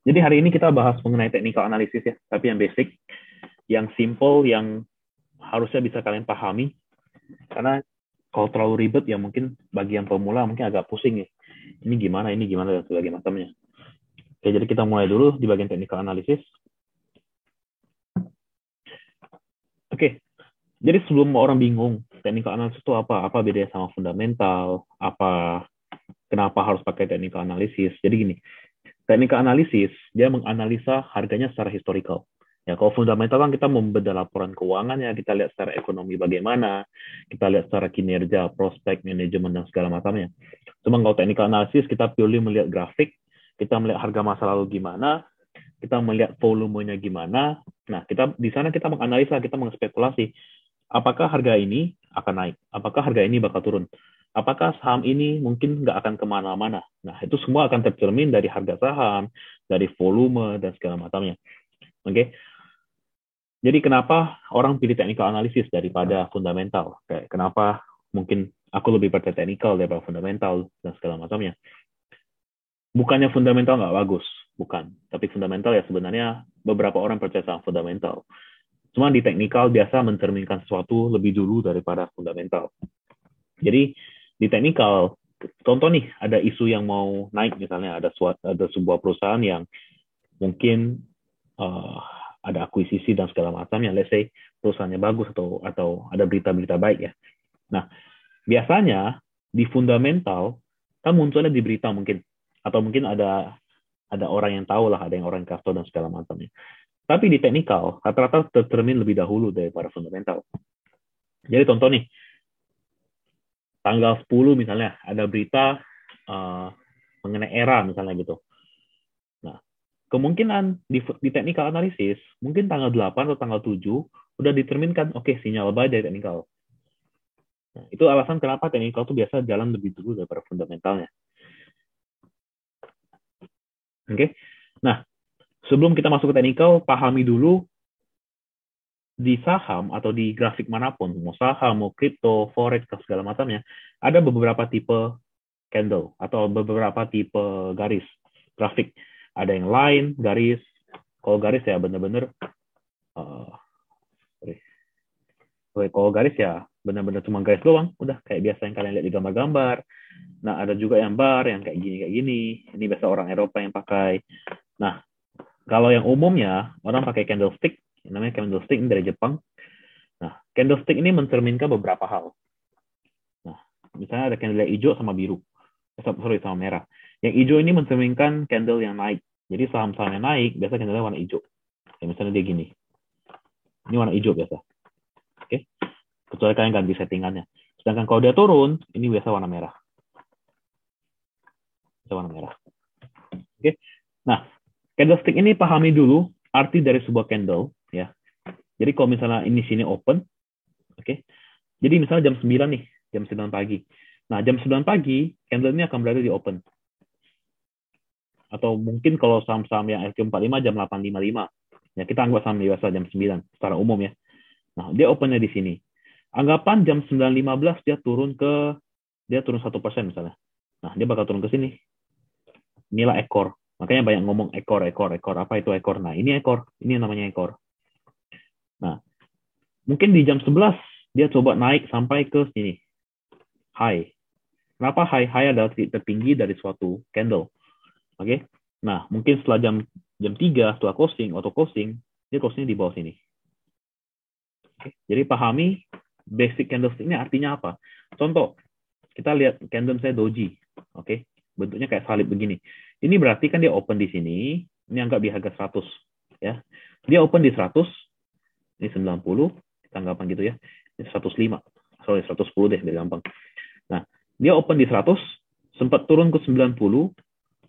Jadi hari ini kita bahas mengenai technical analysis ya, tapi yang basic, yang simple, yang harusnya bisa kalian pahami. Karena kalau terlalu ribet ya mungkin bagi yang pemula mungkin agak pusing ya. Ini gimana dan sebagainya macamnya. Oke, jadi kita mulai dulu di bagian technical analysis. Oke, jadi sebelum orang bingung technical analysis itu apa? Apa bedanya sama fundamental? Kenapa harus pakai technical analysis? Jadi gini, technical analysis dia menganalisa harganya secara historical. Ya, kalau fundamental kan kita membedah laporan keuangannya, kita lihat secara ekonomi bagaimana, kita lihat secara kinerja, prospek, manajemen, dan segala macamnya. Cuma kalau technical analysis, kita purely melihat grafik, kita melihat harga masa lalu gimana, kita melihat volumenya gimana. Nah, di sana kita menganalisa, kita mengspekulasi, apakah harga ini akan naik, apakah harga ini bakal turun, apakah saham ini mungkin nggak akan kemana-mana. Nah, itu semua akan tercermin dari harga saham, dari volume, dan segala macamnya. Oke, jadi kenapa orang pilih technical analysis daripada fundamental? Kayak kenapa mungkin aku lebih percaya technical daripada fundamental, dan segala macamnya. Bukannya fundamental nggak bagus, bukan. Tapi fundamental ya sebenarnya beberapa orang percaya sama fundamental. Cuma di technical biasa mencerminkan sesuatu lebih dulu daripada fundamental. Jadi di technical, contoh nih ada isu yang mau naik misalnya ada sebuah perusahaan yang mungkin uh, ada akuisisi dan segala macamnya. Let's say perusahaannya bagus atau ada berita-berita baik ya. Nah biasanya di fundamental kan munculnya di berita mungkin atau mungkin ada orang yang tahu lah, ada yang orang kasih dan segala macamnya. Tapi di technical rata-rata tercermin lebih dahulu daripada fundamental. Jadi contoh nih, tanggal 10 misalnya ada berita uh, mengenai era misalnya gitu. Nah, kemungkinan di technical analysis mungkin tanggal 8 atau tanggal 7 udah determinkan oke okay, sinyal buy dari technical. Nah, itu alasan kenapa technical tuh biasa jalan lebih dulu daripada fundamentalnya. Oke. Okay? Nah, sebelum kita masuk ke technical, pahami dulu di saham atau di grafik manapun, mau saham, mau kripto, forex, segala macamnya, ada beberapa tipe candle atau beberapa tipe garis grafik. Ada yang line, garis. Kalau garis ya benar-benar, uh, kalau garis ya benar-benar cuma garis doang, udah kayak biasa yang kalian lihat di gambar-gambar. Nah, ada juga yang bar yang kayak gini kayak gini. Ini biasa orang Eropa yang pakai. Nah, kalau yang umumnya orang pakai candlestick, namanya candlestick ini dari Jepang. Nah, candlestick ini mencerminkan beberapa hal. Nah, misalnya ada candle hijau sama biru. Sorry, sama merah. Yang hijau ini mencerminkan candle yang naik. Jadi saham-saham yang naik, biasa candle warna hijau. Kayak misalnya dia gini. Ini warna hijau biasa. Oke. Kecuali kalian ganti settingannya. Sedangkan kalau dia turun, ini biasa warna merah. Biasa warna merah. Oke. Nah, candlestick ini pahami dulu arti dari sebuah candle. Ya. Jadi kalau misalnya ini sini open, oke. Jadi misalnya jam 9 nih, jam 9 pagi. Nah, jam 9 pagi, candle ini akan berada di open. Atau mungkin kalau saham-saham yang RQ45 jam 8.55. Ya, kita anggap saham biasa jam 9 secara umum ya. Nah, dia opennya di sini. Anggapan jam 9.15 dia turun 1% misalnya. Nah, dia bakal turun ke sini. Inilah ekor. Makanya banyak ngomong ekor. Apa itu ekor? Nah, ini ekor. Ini namanya ekor. Nah, mungkin di jam 11 dia coba naik sampai ke sini. High. Kenapa high? High adalah titik tertinggi dari suatu candle. Oke. Nah, mungkin setelah jam 3 setelah closing, auto closing, dia closing di bawah sini. Oke. Jadi pahami basic candlestick ini artinya apa. Contoh, kita lihat candle saya doji. Oke. Bentuknya kayak salib begini. Ini berarti kan dia open di sini, ini anggap di harga 100 ya. Dia open di 100, ini 90, kita anggapan gitu ya. Ini 105. Sorry, 110 deh biar gampang. Nah, dia open di 100, sempat turun ke 90,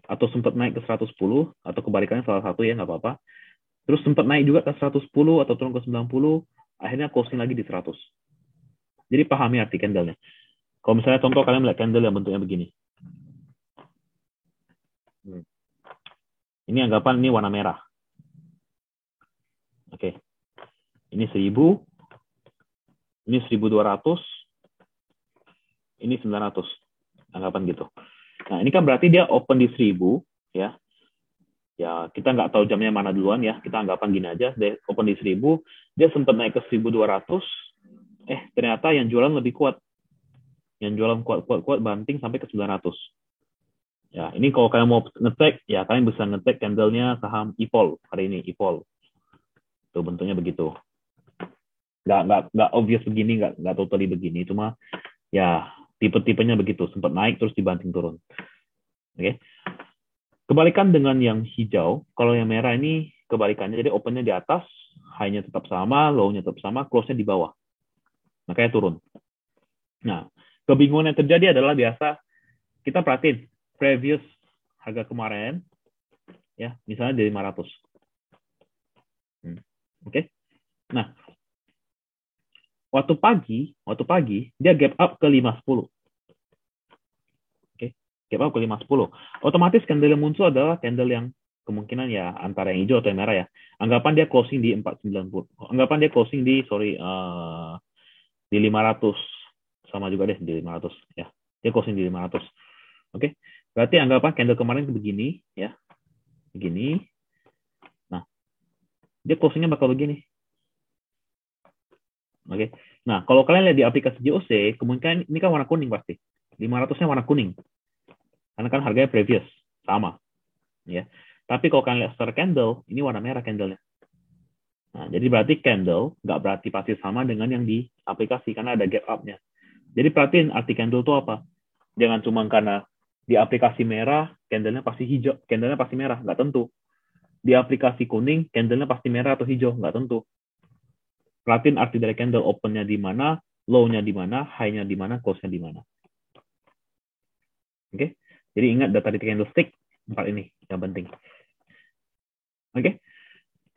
atau sempat naik ke 110, atau kebalikannya salah satu ya, nggak apa-apa. Terus sempat naik juga ke 110, atau turun ke 90, akhirnya closing lagi di 100. Jadi pahami arti candle-nya. Kalau misalnya contoh kalian melihat candle yang bentuknya begini. Ini anggapan ini warna merah. Oke. Ini 1000, ini 1200, ini 900. Anggapan gitu. Nah, ini kan berarti dia open di 1000 ya. Ya, kita nggak tahu jamnya mana duluan ya. Kita anggapan gini aja, dia open di 1000, dia sempat naik ke 1200, ternyata yang jualan lebih kuat. Yang jualan kuat banting sampai ke 900. Ya, ini kalau kalian mau ngetek, ya kalian bisa ngetek candlenya saham IPOL hari ini, IPOL. Tuh bentuknya begitu. Nggak obvious begini, nggak totally begini, cuma ya tipe-tipenya begitu, sempat naik terus dibanting turun. Oke. Kebalikan dengan yang hijau, kalau yang merah ini kebalikannya, jadi opennya di atas, high-nya tetap sama, low-nya tetap sama, close-nya di bawah. Makanya turun. Nah, kebingungan yang terjadi adalah biasa kita perhatiin previous harga kemarin, ya misalnya di 500. Oke. Nah, waktu pagi dia gap up ke 510. Oke. Gap up ke 510. Otomatis candle yang muncul adalah candle yang kemungkinan ya antara yang hijau atau yang merah ya. Anggapan dia closing di 490. Anggapan dia closing di di 500. Sama juga deh di 500 ya. Dia closing di 500. Oke. Berarti anggapan candle kemarin begini ya. Begini. Nah, dia closingnya bakal begini. Oke. Nah, kalau kalian lihat di aplikasi JOC, kemungkinan ini kan warna kuning pasti. 500-nya warna kuning. Karena kan harganya previous, sama. Ya. Tapi kalau kalian lihat secara candle, ini warna merah candlenya. Nah, jadi berarti candle nggak berarti pasti sama dengan yang di aplikasi, karena ada gap up-nya. Jadi perhatiin arti candle itu apa. Jangan cuma karena di aplikasi merah, candlenya pasti hijau, candlenya pasti merah. Nggak tentu. Di aplikasi kuning, candlenya pasti merah atau hijau. Nggak tentu. Perhatiin arti dari candle, open-nya di mana, low-nya di mana, high-nya di mana, close-nya di mana. Oke? Jadi ingat data di candlestick, 4 ini yang penting. Oke?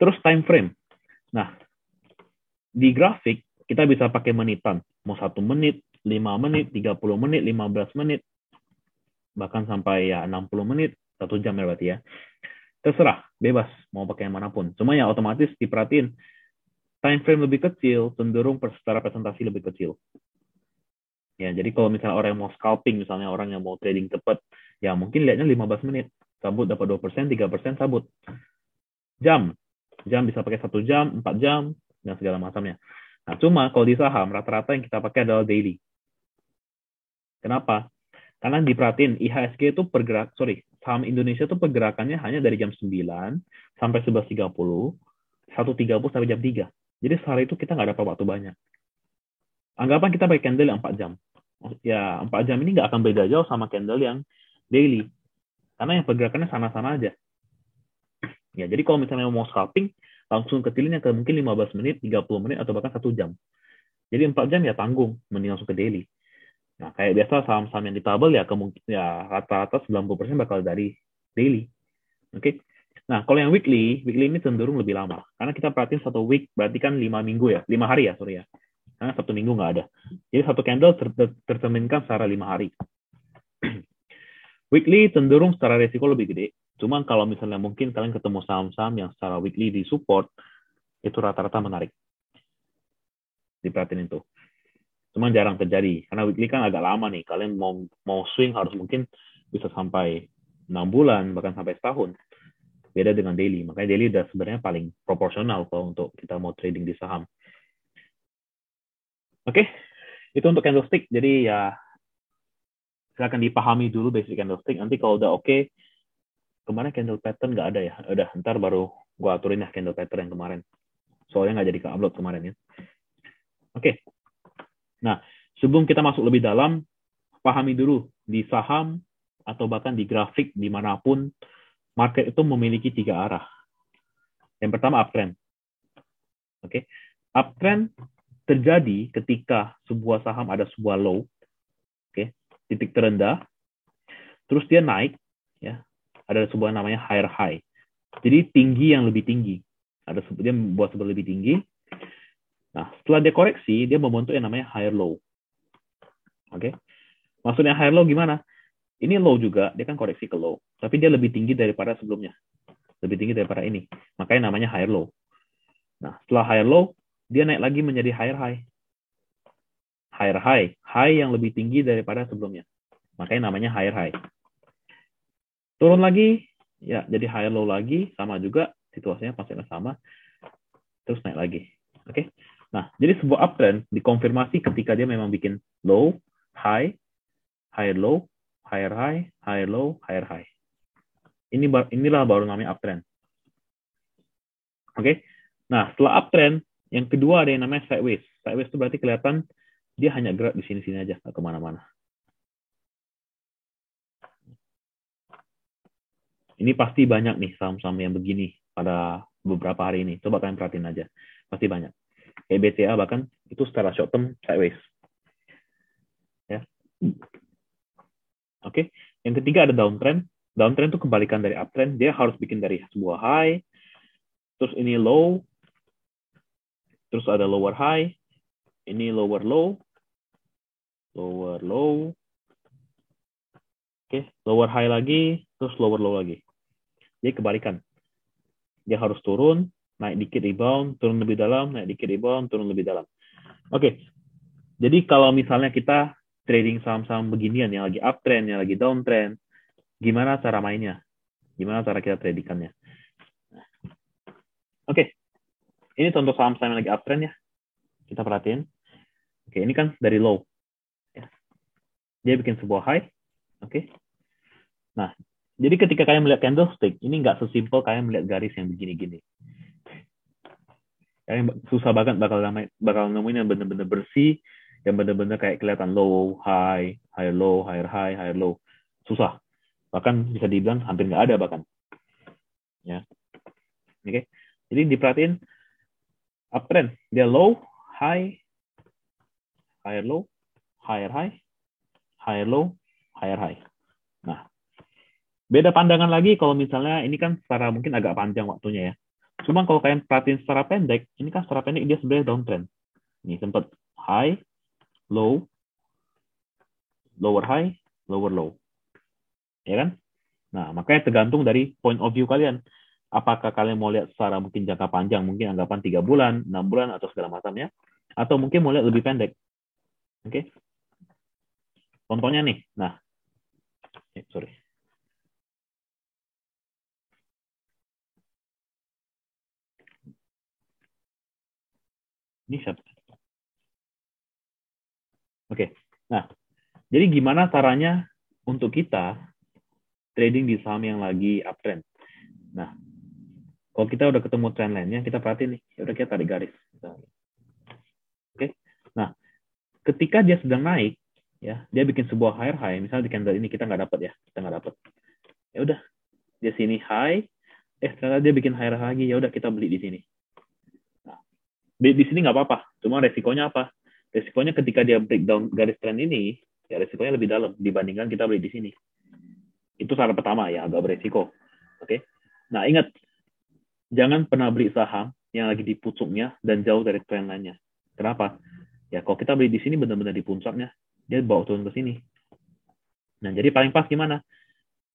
Terus time frame. Nah, di grafik, kita bisa pakai menitan. Mau 1 menit, 5 menit, 30 menit, 15 menit, bahkan sampai ya 60 menit, 1 jam ya berarti ya. Terserah, bebas, mau pakai yang manapun. Cuma ya otomatis diperhatiin, time frame lebih kecil, cenderung secara presentasi lebih kecil. Ya, jadi kalau misalnya orang yang mau scalping, misalnya orang yang mau trading cepat, ya mungkin lihatnya 15 menit. Sabut dapat 2%, 3% sabut. Jam bisa pakai 1 jam, 4 jam, dan segala macamnya. Nah, cuma kalau di saham, rata-rata yang kita pakai adalah daily. Kenapa? Karena diperhatiin, IHSG itu saham Indonesia itu pergerakannya hanya dari jam 9 sampai 11.30, 1.30 sampai jam 3. Jadi sehari itu kita nggak dapat waktu banyak. Anggapan kita pakai candle yang 4 jam. Ya, 4 jam ini nggak akan beda jauh sama candle yang daily. Karena yang pergerakannya sana-sana aja. Ya, jadi kalau misalnya mau scalping, langsung kecilin yang ke mungkin 15 menit, 30 menit, atau bahkan 1 jam. Jadi 4 jam ya tanggung, mending langsung ke daily. Nah, kayak biasa saham-saham yang di tabel ya rata-rata 90% bakal dari daily. Oke. Nah, kalau yang weekly ini cenderung lebih lama. Karena kita perhatiin 1 week berarti kan 5 minggu ya, 5 hari ya, sorry ya. Karena 1 minggu nggak ada. Jadi 1 candle tercerminkan secara 5 hari. Weekly cenderung secara resiko lebih gede. Cuma kalau misalnya mungkin kalian ketemu saham-saham yang secara weekly di support, itu rata-rata menarik. Diperhatiin itu. Cuma jarang terjadi. Karena weekly kan agak lama nih. Kalian mau swing harus mungkin bisa sampai 6 bulan, bahkan sampai setahun. Beda dengan daily. Makanya daily udah sebenarnya paling proporsional kalau untuk kita mau trading di saham. Oke, itu untuk candlestick. Jadi ya silakan dipahami dulu basic candlestick. Nanti kalau udah oke, kemarin candle pattern nggak ada ya. Udah, ntar baru gue aturin ya candle pattern yang kemarin. Soalnya nggak jadi ke-upload kemarin ya. Oke. Nah, sebelum kita masuk lebih dalam, pahami dulu di saham atau bahkan di grafik dimanapun, market itu memiliki 3 arah. Yang pertama uptrend. Oke. Uptrend terjadi ketika sebuah saham ada sebuah low, oke, titik terendah, terus dia naik, ya, ada sebuah namanya higher high. Jadi tinggi yang lebih tinggi. Dia membuat sebuah lebih tinggi. Nah, setelah dia koreksi, dia membentuk yang namanya higher low. Oke. Maksudnya higher low gimana? Ini low juga, dia kan koreksi ke low. Tapi dia lebih tinggi daripada sebelumnya. Lebih tinggi daripada ini. Makanya namanya higher low. Nah, setelah higher low, dia naik lagi menjadi higher high. Higher high. High yang lebih tinggi daripada sebelumnya. Makanya namanya higher high. Turun lagi, Ya, jadi high low lagi, sama juga situasinya pasti sama, terus naik lagi. Oke. Nah, jadi sebuah uptrend dikonfirmasi ketika dia memang bikin low, high, higher low, higher high, higher low, higher high. Inilah baru namanya uptrend. Oke. Nah, setelah uptrend, yang kedua ada yang namanya sideways. Sideways itu berarti kelihatan dia hanya gerak di sini-sini aja, nggak kemana-mana. Ini pasti banyak nih saham-saham yang begini pada beberapa hari ini. Coba kalian perhatiin aja. Pasti banyak. BCA bahkan itu secara short term sideways. Ya. Oke. Yang ketiga ada downtrend. Downtrend itu kebalikan dari uptrend. Dia harus bikin dari sebuah high, terus ini low, terus ada lower high, ini lower low, lower low, oke, lower high lagi, terus lower low lagi. Jadi kebalikan. Dia harus turun, naik dikit rebound, turun lebih dalam, naik dikit rebound, turun lebih dalam. Oke. Jadi kalau misalnya kita trading saham-saham beginian yang lagi uptrend, yang lagi downtrend, gimana cara mainnya? Gimana cara kita tradingkannya? Oke. Ini contoh saham-saham yang lagi uptrend ya. Kita perhatiin. Oke, ini kan dari low. Dia bikin sebuah high. Oke. Nah, jadi ketika kalian melihat candlestick, ini nggak sesimpel kalian melihat garis yang begini-gini. Kalian susah banget bakal nemuin yang benar-benar bersih, yang benar-benar kayak kelihatan low, high, high, low, higher high, higher low. Susah. Bahkan bisa dibilang hampir nggak ada bahkan. Ya. Oke. Jadi diperhatiin uptrend. Dia low, high, higher low, higher high, higher low, higher high. Nah, beda pandangan lagi kalau misalnya ini kan secara mungkin agak panjang waktunya ya. Cuma kalau kalian perhatiin secara pendek, ini kan secara pendek dia sebenarnya downtrend. Ini sempat high, low, lower high, lower low. Ya kan? Nah, makanya tergantung dari point of view kalian. Apakah kalian mau lihat secara mungkin jangka panjang, mungkin anggapan 3 bulan, 6 bulan, atau segala macamnya. Atau mungkin mau lihat lebih pendek. Oke? Contohnya nih. Nah, sorry. Ini siapa? Oke. Nah, jadi gimana caranya untuk kita trading di saham yang lagi uptrend? Nah, kalau kita udah ketemu trend line-nya, kita perhatiin nih. Ya udah kita tarik garis. Oke. Nah, ketika dia sedang naik, ya, dia bikin sebuah higher high. Misalnya di candle ini kita nggak dapat ya, kita nggak dapat. Ya udah, di sini high, ternyata dia bikin higher high lagi. Ya udah kita beli di sini. Nah, beli di sini nggak apa-apa. Cuma resikonya apa? Resikonya ketika dia breakdown garis trend ini, ya resikonya lebih dalam dibandingkan kita beli di sini. Itu cara pertama ya, agak beresiko. Oke. Nah, ingat, jangan pernah beli saham yang lagi di pucuknya dan jauh dari trend lainnya. Kenapa? Ya, kalau kita beli di sini benar-benar di puncaknya, dia bawa turun ke sini. Nah, jadi paling pas gimana?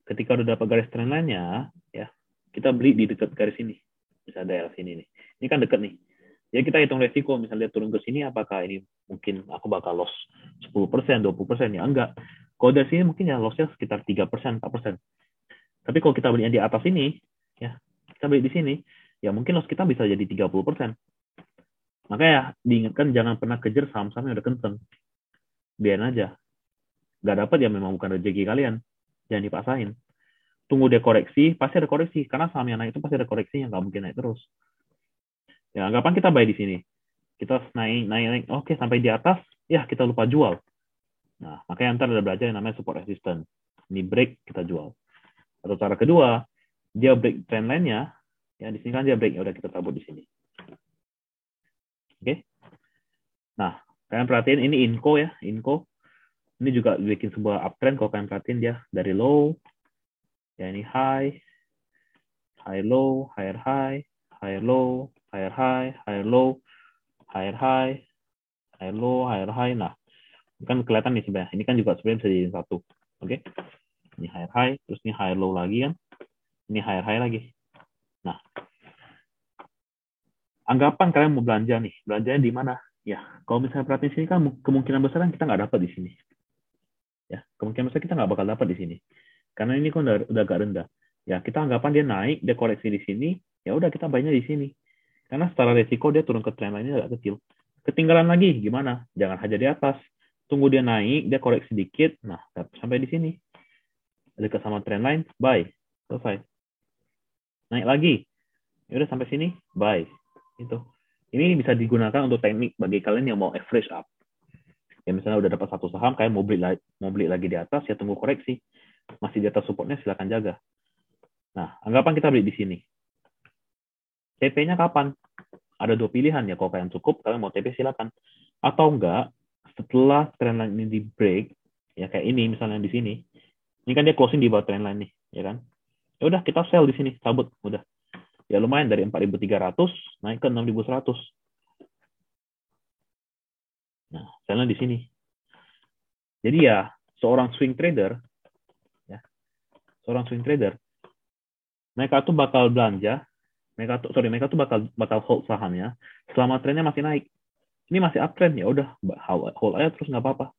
Ketika udah dapat garis trend lainnya, ya, kita beli di dekat garis ini. Misalnya daerah sini nih. Ini kan dekat nih. Jadi kita hitung resiko, misalnya turun ke sini, apakah ini mungkin aku bakal loss 10%, 20%? Ya enggak. Kalau dari sini mungkin ya lossnya sekitar 3%, 4%. Tapi kalau kita beli yang di atas ini, ya, kita beli di sini, ya mungkin loss kita bisa jadi 30%. Makanya diingatkan jangan pernah kejar saham-saham yang udah kenceng. Biarin aja. Nggak dapat ya memang bukan rezeki kalian. Jangan dipaksain. Tunggu dia koreksi, pasti ada koreksi. Karena saham yang naik itu pasti ada koreksi yang nggak mungkin naik terus. Ya, anggapan kita buy di sini. Kita naik. Oke, sampai di atas, ya kita lupa jual. Nah, makanya ntar ada belajar yang namanya support resistance. Ini break, kita jual. Atau cara kedua, dia break trend line-nya, ya di sini kan dia break, ya udah kita tabur di sini. Oke. Nah, kalian perhatiin ini Inco ya, Inco. Ini juga bikin sebuah uptrend kalau kalian perhatiin dia dari low, ya ini high, high low, higher high, higher low, higher high, higher low, higher high, higher low, higher high. Nah, ini kan kelihatan nih sebenarnya. Ini kan juga sebenarnya bisa jadi satu. Oke. Ini higher high, terus ini higher low lagi kan. Ini higher high lagi. Nah, anggapan kalian mau belanja nih. Belanjanya di mana? Ya, kalau misalnya perhatiin sini kan kemungkinan besar kan kita nggak dapat di sini. Ya, kemungkinan besar kita nggak bakal dapat di sini. Karena ini kan udah agak rendah. Ya, kita anggapan dia naik, dia koreksi di sini, ya udah kita buy-nya di sini. Karena secara resiko dia turun ke trendline-nya agak kecil. Ketinggalan lagi, gimana? Jangan hajar di atas. Tunggu dia naik, dia koreksi dikit. Nah, sampai di sini. Dekat sama trendline, buy. Selesai. Naik lagi. Ya udah sampai sini, buy. Itu. Ini bisa digunakan untuk teknik bagi kalian yang mau average up. Ya misalnya udah dapat satu saham, kalian mau beli lagi di atas, ya tunggu koreksi. Masih di atas supportnya, silakan jaga. Nah, anggapan kita beli di sini. TP-nya kapan? Ada dua pilihan ya, kalau kalian cukup, kalian mau TP silakan. Atau enggak, setelah trendline ini di break, ya kayak ini misalnya di sini, ini kan dia closing di bawah trendline nih, ya kan? Ya udah kita sell di sini, cabut, udah. Ya lumayan dari 4.300 naik ke 6.100. Nah, sellnya di sini. Jadi ya, seorang swing trader, ya, mereka tuh bakal belanja, mereka tuh bakal hold sahamnya selama trennya masih naik. Ini masih uptrend, ya udah hold aja terus nggak apa-apa.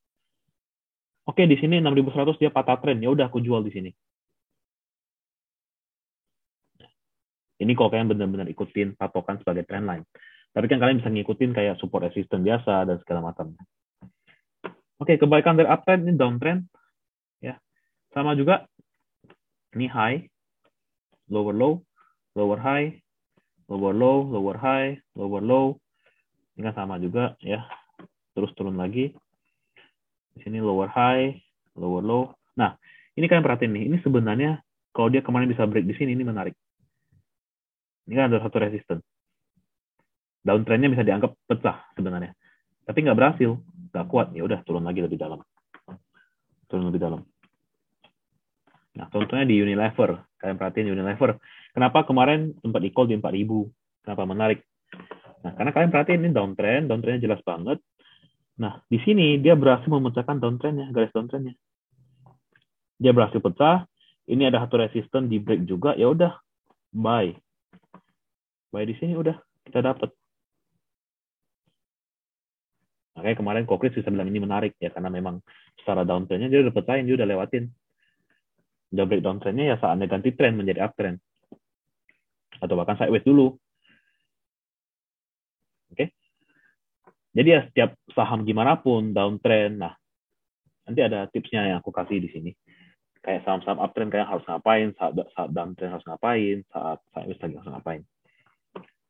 Oke, di sini 6.100 dia patah tren, ya udah aku jual di sini. Ini kalau kalian benar-benar ikutin patokan sebagai trendline. Tapi kan kalian bisa ngikutin kayak support resistance biasa dan segala macam. Oke, kebaikan dari uptrend ini downtrend, ya. Sama juga ini high, lower low, lower high, lower low, lower high, lower low. Ini kan sama juga ya. Terus turun lagi. Di sini lower high, lower low. Nah, ini kalian perhatiin nih. Ini sebenarnya kalau dia kemarin bisa break di sini, ini menarik. Ini kan ada satu resistance. Downtrendnya bisa dianggap pecah sebenarnya. Tapi nggak berhasil. Nggak kuat. Ya udah turun lagi lebih dalam. Turun lebih dalam. Nah, contohnya di Unilever. Kalian perhatiin Unilever. Kenapa kemarin sempat di-call di 4.000? Kenapa menarik? Nah, karena kalian perhatiin ini downtrend. Downtrendnya jelas banget. Nah, di sini dia berhasil memecahkan downtrendnya, garis downtrendnya. Dia berhasil pecah. Ini ada satu resistance di break juga. Ya udah, buy. Buy di sini udah kita dapat. Makanya kemarin Kokris bisa bilang ini menarik ya karena memang secara downtrendnya dia udah pecahin, dia udah lewatin. Udah break downtrendnya ya saatnya ganti trend menjadi uptrend. Atau bahkan sideways dulu. Oke. Jadi ya setiap saham gimana pun downtrend. Nah, nanti ada tipsnya yang aku kasih di sini. Kayak saham-saham uptrend kayak harus ngapain, saat downtrend harus ngapain, saat sideways lagi harus ngapain.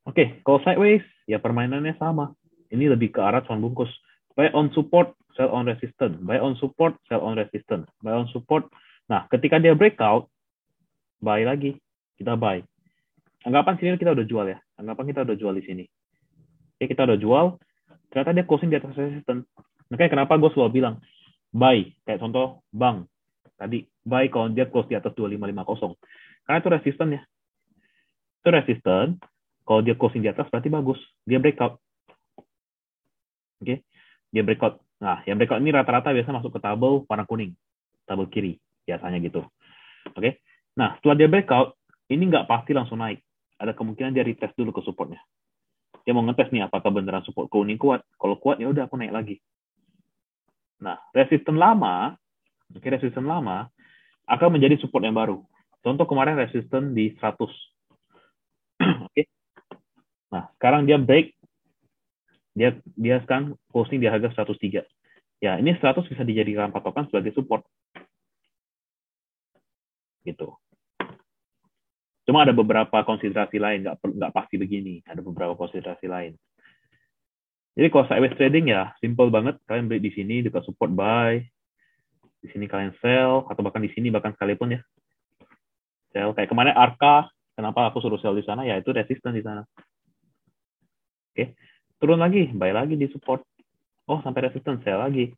Oke, kalau sideways ya permainannya sama. Ini lebih ke arah cuan bungkus. Buy on support, sell on resistance. Buy on support, sell on resistance. Buy on support. Nah, ketika dia breakout, buy lagi. Kita buy. Anggapan sini kita udah jual ya. Anggapan kita udah jual di sini. Oke, kita udah jual. Ternyata dia closing di atas resistance. Makanya kenapa gue selalu bilang, buy. Kayak contoh, bank. Tadi, buy kalau dia close di atas 2550. Karena itu resistance ya. Itu resistance. Kalau dia closing di atas berarti bagus. Dia breakout. Oke, dia breakout. Nah, yang breakout ini rata-rata biasa masuk ke tabel warna kuning, tabel kiri, biasanya gitu. Oke, nah setelah dia breakout, ini nggak pasti langsung naik. Ada kemungkinan dia retest dulu ke supportnya. Dia mau ngetes nih apakah beneran support kuning kuat. Kalau kuat ya udah aku naik lagi. Nah, resisten lama akan menjadi support yang baru. Contoh kemarin resisten di 100. Oke. Nah, sekarang dia break. Dia sekarang closing di harga 103. Ya, ini 100 bisa dijadikan patokan sebagai support. Gitu. Cuma ada beberapa konsiderasi lain, nggak pasti begini. Ada beberapa konsiderasi lain. Jadi kalau sideways trading ya simple banget. Kalian beli di sini dekat support buy, di sini kalian sell, atau bahkan di sini bahkan sekalipun ya sell. Kayak kemarin Arka, kenapa aku suruh sell di sana? Ya itu resisten di sana. Oke, turun lagi, buy lagi di support. Oh sampai resisten, sell lagi.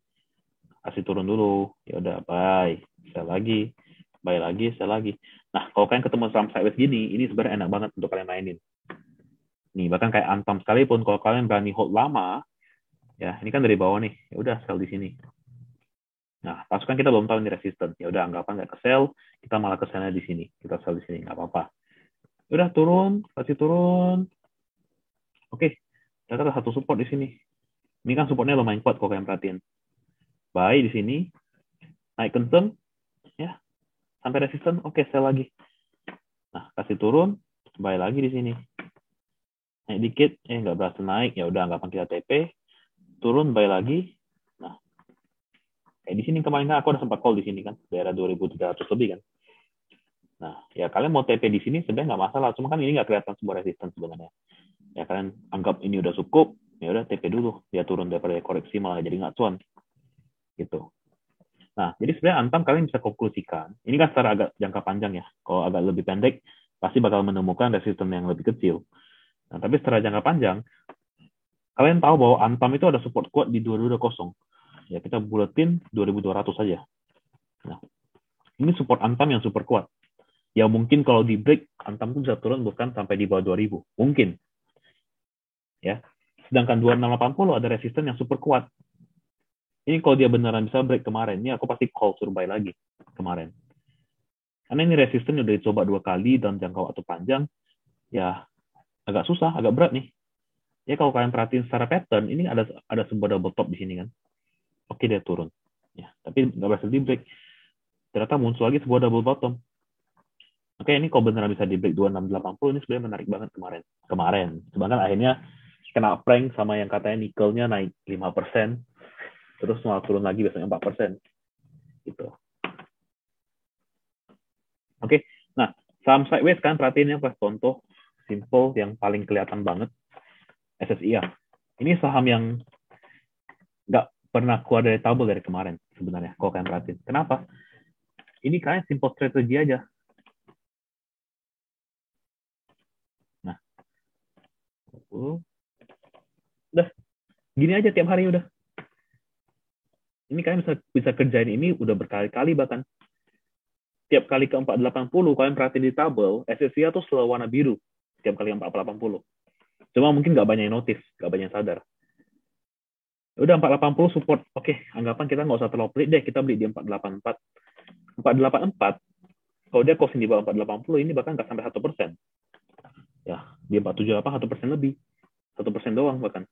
Kasih turun dulu, ya udah buy, sell lagi, buy lagi, sell lagi. Nah kalau kalian ketemu saham sideways gini, ini sebenarnya enak banget untuk kalian mainin. Nih bahkan kayak Antam sekalipun kalau kalian berani hold lama, ya ini kan dari bawah nih, ya udah sell di sini. Nah pasukan kita belum tahu ini resisten, ya udah anggapan nggak ke sell, kita malah ke sana di sini, kita sell di sini nggak apa-apa. Udah turun, kasih turun. Oke, ternyata ada satu support di sini. Ini kan supportnya lumayan kuat kalau kalian perhatiin. Buy di sini, naik kenceng, ya sampai resisten, oke sell lagi. Nah, kasih turun, buy lagi di sini. Naik dikit, nggak berhasil naik, ya udah anggapan kita TP, turun, buy lagi. Nah, kayak di sini kemarin kan aku ada sempat call di sini kan, daerah 2.300 lebih kan. Nah, ya kalian mau TP di sini sebenarnya nggak masalah, cuma kan ini nggak kelihatan sebuah resistance sebenarnya. Ya kalian anggap ini udah cukup, ya udah TP dulu, dia turun daripada koreksi malah jadi nggak cuan, gitu. Nah, jadi sebenarnya Antam kalian bisa konklusikan, ini kan secara agak jangka panjang ya, kalau agak lebih pendek, pasti bakal menemukan resistance yang lebih kecil. Nah, tapi secara jangka panjang, kalian tahu bahwa Antam itu ada support kuat di 2220. Ya, kita buletin 2200 saja. Nah, ini support Antam yang super kuat. Ya mungkin kalau di break, Antam tuh bisa turun bukan sampai di bawah 2000. Mungkin. Ya. Sedangkan 2680 ada resisten yang super kuat. Ini kalau dia beneran bisa break kemarin, ini aku pasti call suruh buy lagi kemarin. Karena ini resisten udah dicoba 2 kali dalam jangka waktu panjang, ya agak susah, agak berat nih. Ya kalau kalian perhatiin secara pattern, ini ada sebuah double top di sini kan. Oke, dia turun. Ya, tapi nggak berhasil di break. Ternyata muncul lagi sebuah double bottom. Oke, ini kalau beneran bisa di break 2680, ini sebenarnya menarik banget kemarin. Sedangkan akhirnya kena prank sama yang katanya nikelnya naik 5%, terus malah turun lagi biasanya 4%. Gitu. Oke, nah saham sideways kan perhatiin ya pas contoh simple yang paling kelihatan banget SSIA. Ini saham yang nggak pernah keluar dari tabel dari kemarin sebenarnya kalau kalian perhatiin. Kenapa? Ini kalian simple strategi aja. Nah, udah gini aja tiap hari udah. Ini kalian bisa kerjain ini udah berkali-kali bahkan. Tiap kali ke 480, kalian perhatiin di tabel, SSIA tuh selalu warna biru. Tiap kali 480. Cuma mungkin nggak banyak yang notice, nggak banyak yang sadar. Udah 480 support. Oke, anggapan kita nggak usah terlalu pelit deh, kita beli di 484. 484, kalau dia closing di bawah 480, ini bahkan nggak sampai 1%. Ya, di 478, 1% lebih. 1% doang bahkan.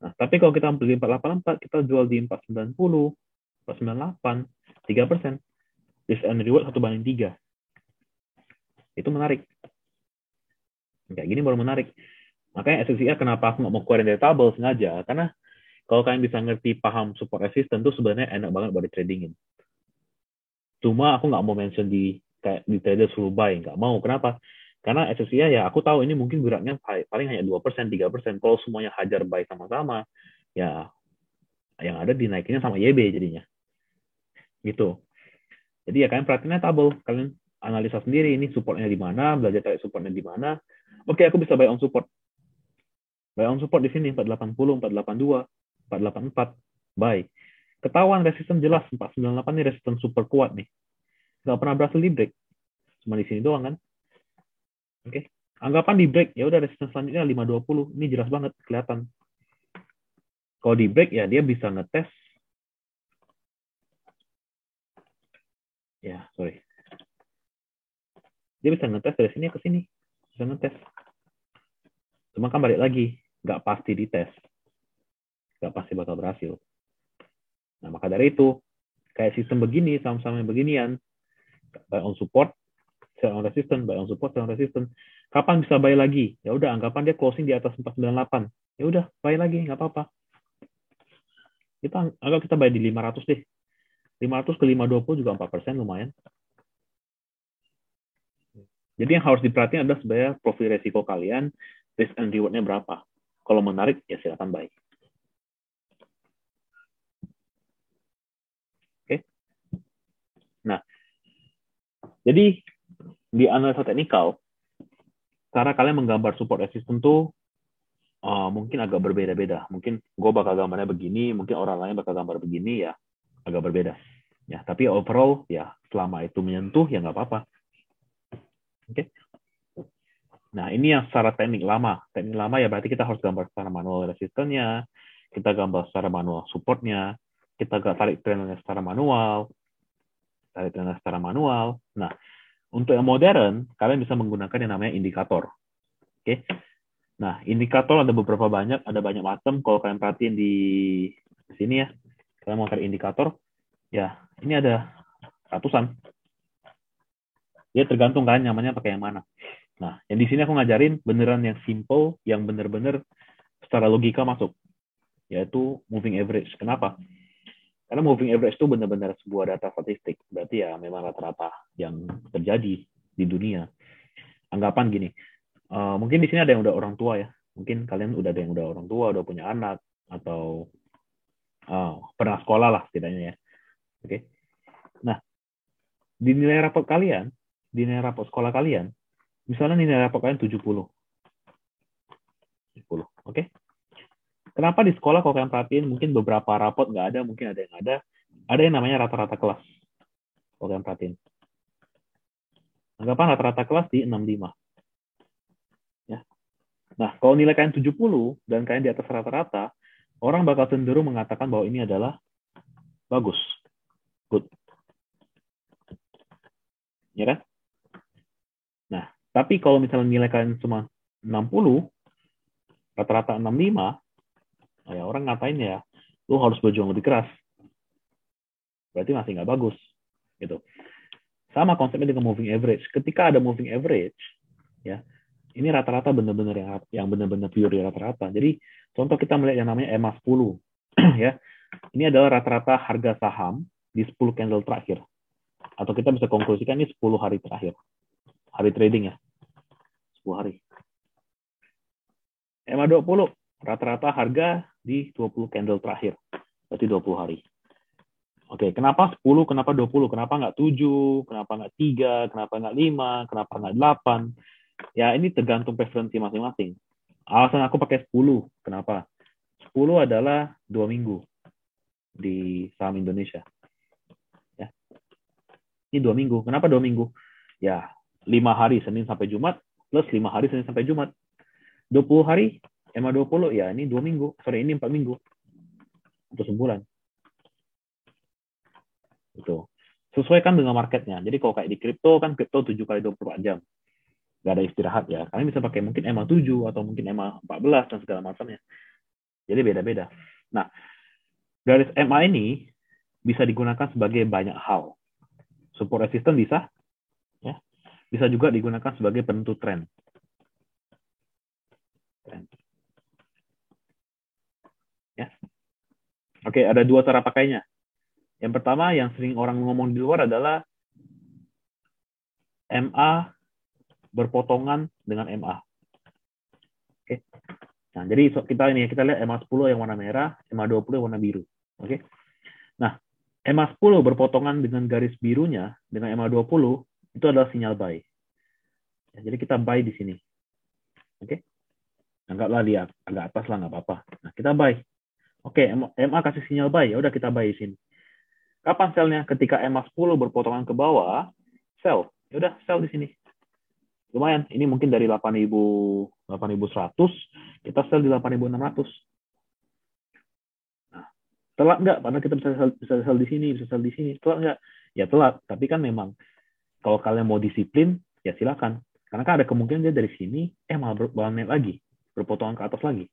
Nah, tapi kalau kita beli 484, kita jual di 490, 498, 3%. Risk and reward 1/3. Itu menarik. Kayak gini baru menarik. Makanya SSIA kenapa aku nggak mau keluarin dari tabel sengaja, karena kalau kalian bisa ngerti paham support resistance tuh sebenarnya enak banget buat di tradingin. Cuma aku nggak mau mention di kayak di trader suruh buy, nggak mau. Kenapa? Karena SSIA ya aku tahu ini mungkin geraknya paling hanya 2%, 3%. Kalau semuanya hajar buy sama-sama, ya yang ada dinaikinnya sama YB jadinya. Gitu. Jadi ya kalian perhatiinnya tabel, kalian analisa sendiri ini supportnya di mana, belajar cari supportnya di mana. Oke, aku bisa buy on support. Buy on support di sini 480, 482, 484, buy. Ketahuan resisten jelas 498 ini resisten super kuat nih. Nggak pernah berhasil di break. Cuma di sini doang kan. Oke. Anggapan di break, ya udah resisten selanjutnya 520. Ini jelas banget kelihatan. Kalau di break ya dia bisa ngetes. Ya, sorry. Dia bisa ngetes dari sini ke sini. Bisa ngetes. Cuma kan balik lagi, nggak pasti dites. Nggak pasti bakal berhasil. Nah, maka dari itu, kayak sistem begini, sama-sama beginian, buy on support, sell on resistance, buy on support, sell on resistance. Kapan bisa buy lagi? Ya udah, anggapan dia closing di atas 498. Ya udah, buy lagi, nggak apa-apa. Kita buy di 500 deh. 500 ke 520 juga 4%, lumayan. Jadi yang harus diperhatikan adalah sebenarnya profil resiko kalian, risk and reward-nya berapa. Kalau menarik, ya silakan buy. Oke. Nah, jadi di analisa teknikal, cara kalian menggambar support resistance tuh mungkin agak berbeda-beda. Mungkin gue bakal gambarnya begini, mungkin orang lain bakal gambar begini, ya agak berbeda. Ya, tapi overall, ya selama itu menyentuh, ya nggak apa-apa. Oke. Nah, ini yang secara teknik lama. Teknik lama ya berarti kita harus gambar secara manual resistennya, kita gambar secara manual supportnya, kita tarik trennya secara manual, Nah, untuk yang modern, kalian bisa menggunakan yang namanya indikator. Oke. Nah, indikator ada beberapa banyak, ada banyak macam. Kalau kalian perhatiin di sini ya, kalian mau cari indikator, ya ini ada ratusan. Dia tergantung kalian nyamannya pakai yang mana. Nah, yang di sini aku ngajarin beneran yang simple, yang bener-bener secara logika masuk, yaitu moving average. Kenapa? Karena moving average itu benar-benar sebuah data statistik. Berarti ya memang rata-rata yang terjadi di dunia. Anggapan gini, mungkin di sini ada yang udah orang tua ya. Mungkin kalian udah ada yang udah orang tua, udah punya anak, atau pernah sekolah lah setidaknya ya. Oke. Nah, di nilai rapot kalian, di nilai rapot sekolah kalian, misalnya nilai rapot kalian 70. 70, oke? Kenapa di sekolah kalau kalian perhatiin mungkin beberapa rapot nggak ada, mungkin ada yang ada. Ada yang namanya rata-rata kelas. Kalau kalian perhatiin. Anggapan rata-rata kelas di 65. Ya. Nah, kalau nilai kalian 70 dan kalian di atas rata-rata, orang bakal cenderung mengatakan bahwa ini adalah bagus. Good. Ya kan? Nah, tapi kalau misalnya nilai kalian cuma 60, rata-rata 65, ya orang ngatain ya, lu harus berjuang lebih keras. Berarti masih nggak bagus. Gitu. Sama konsepnya dengan moving average. Ketika ada moving average, ya, ini rata-rata benar-benar yang benar-benar pure rata-rata. Jadi contoh kita melihat yang namanya EMA 10, ya. Ini adalah rata-rata harga saham di 10 candle terakhir. Atau kita bisa konklusikan ini 10 hari terakhir. Hari trading ya. 10 hari. EMA 20, rata-rata harga di 20 candle terakhir. Berarti 20 hari. Oke, kenapa 10, kenapa 20? Kenapa nggak 7, kenapa nggak 3, kenapa nggak 5, kenapa nggak 8? Ya, ini tergantung preferensi masing-masing. Alasan aku pakai 10, kenapa? 10 adalah 2 minggu di saham Indonesia. Ya. Ini 2 minggu. Kenapa 2 minggu? Ya, 5 hari Senin sampai Jumat, plus 5 hari Senin sampai Jumat. 20 hari, EMA 20, ya ini 2 minggu. Sorry, ini 4 minggu. Untuk sebulan. Gitu. Sesuaikan dengan marketnya. Jadi kalau kayak di kripto, kan kripto 7 kali 24 jam. Nggak ada istirahat ya. Kalian bisa pakai mungkin EMA 7 atau mungkin EMA 14 dan segala macamnya. Jadi beda-beda. Nah, garis EMA ini bisa digunakan sebagai banyak hal. Support resistance bisa, ya. Bisa juga digunakan sebagai penentu tren. Ya. Oke, ada 2 cara pakainya. Yang pertama, yang sering orang ngomong di luar adalah MA berpotongan dengan MA. Oke. Nah, jadi kita lihat MA 10 yang warna merah, MA 20 yang warna biru. Oke. Nah, MA 10 berpotongan dengan garis birunya dengan MA 20 itu adalah sinyal buy. Ya, jadi kita buy di sini. Oke. Anggaplah dia agak atas lah, nggak apa-apa. Nah, kita buy. Oke, MA kasih sinyal buy, ya udah kita buy di sini. Kapan sell-nya? Ketika MA 10 berpotongan ke bawah, sell. Ya udah, sell di sini. Lumayan, ini mungkin dari 8.100, kita sell di 8.600. Nah, telat nggak? Padahal kita bisa sell di sini, bisa sell di sini. Telat nggak? Ya telat, tapi kan memang kalau kalian mau disiplin, ya silakan. Karena kan ada kemungkinan dia dari sini, malah naik lagi, berpotongan ke atas lagi.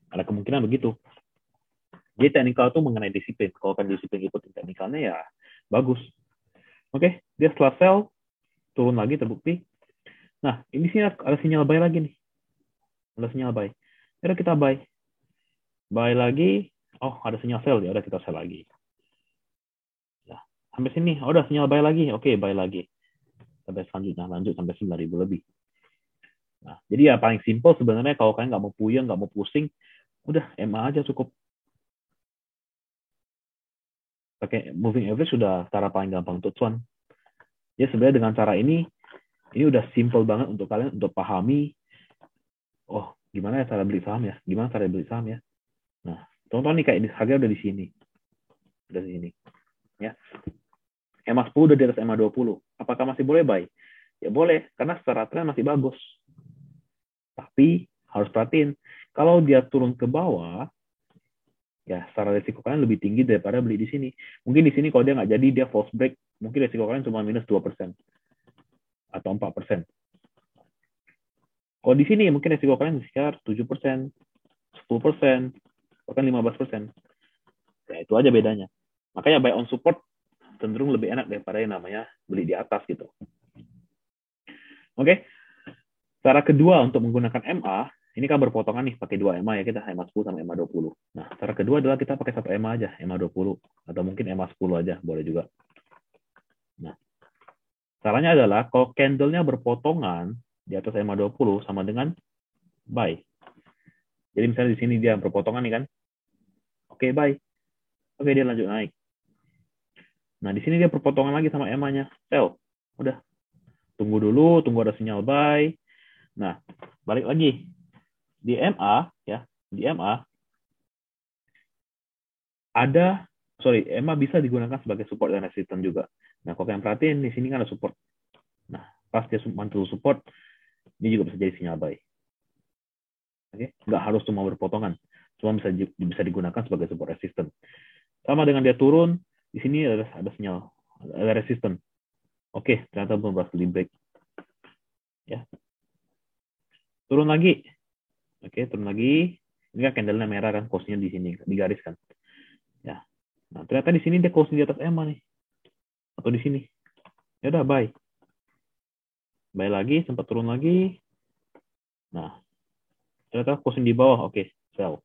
Ada kemungkinan begitu. Jadi teknikal itu mengenai disiplin. Kalau kan disiplin ikutin teknikalnya ya bagus. Oke, dia setelah sell, turun lagi terbukti. Nah, ini sih ada sinyal buy lagi nih. Ada sinyal buy. Udah kita buy. Buy lagi. Oh, ada sinyal sell. Ya udah kita sell lagi. Nah, sampai sini. Oh, udah sinyal buy lagi. Oke, buy lagi. Sampai selanjutnya lanjut sampai 9.000 lebih. Nah, jadi ya paling simple sebenarnya kalau kalian nggak mau puyeng, nggak mau pusing, udah MA aja cukup. Pakai moving average sudah cara paling gampang untuk cuan. Ya sebenarnya dengan cara ini udah simple banget untuk kalian untuk pahami, oh gimana ya cara beli saham ya, gimana cara beli saham ya. Nah, contoh nih kayak harga udah di sini, udah di sini, ya. EMA 10 udah di atas EMA 20, apakah masih boleh buy? Ya boleh, karena secara tren masih bagus. Tapi harus perhatiin, kalau dia turun ke bawah, ya secara risiko kalian lebih tinggi daripada beli di sini. Mungkin di sini kalau dia nggak jadi, dia false break, mungkin risiko kalian cuma minus 2% atau 4%. Kalau di sini mungkin risiko kalian sekitar 7%, 10%, bahkan 15%. Ya itu aja bedanya. Makanya buy on support cenderung lebih enak daripada yang namanya beli di atas gitu. Oke, cara kedua untuk menggunakan MA, ini kan berpotongan nih, pakai 2 MA ya, kita MA 10 sama MA 20. Nah, cara kedua adalah kita pakai 1 MA aja, MA 20. Atau mungkin MA 10 aja, boleh juga. Nah, caranya adalah kalau candle-nya berpotongan di atas MA 20 sama dengan buy. Jadi misalnya di sini dia berpotongan nih kan. Oke, buy. Oke, dia lanjut naik. Nah, di sini dia berpotongan lagi sama MA-nya. Sell. Udah. Tunggu dulu, tunggu ada sinyal buy. Nah, balik lagi. Di MA, ya, di MA, MA bisa digunakan sebagai support dan resistance juga. Nah, kalau kalian perhatiin, di sini kan ada support. Nah, pas dia mantul support, ini juga bisa jadi sinyal buy. Oke, nggak harus cuma berpotongan. Cuma bisa digunakan sebagai support resistance. Sama dengan dia turun, di sini ada sinyal, ada resistance. Oke, ternyata belum berhasil di break. Ya. Turun lagi. Oke, turun lagi. Ini kan candle-nya merah kan, close-nya di sini, digaris kan. Ya. Nah, ternyata di sini dia close di atas EMA nih. Atau di sini. Ya udah, buy. Buy lagi, sempat turun lagi. Nah, ternyata close di bawah. Oke, sell.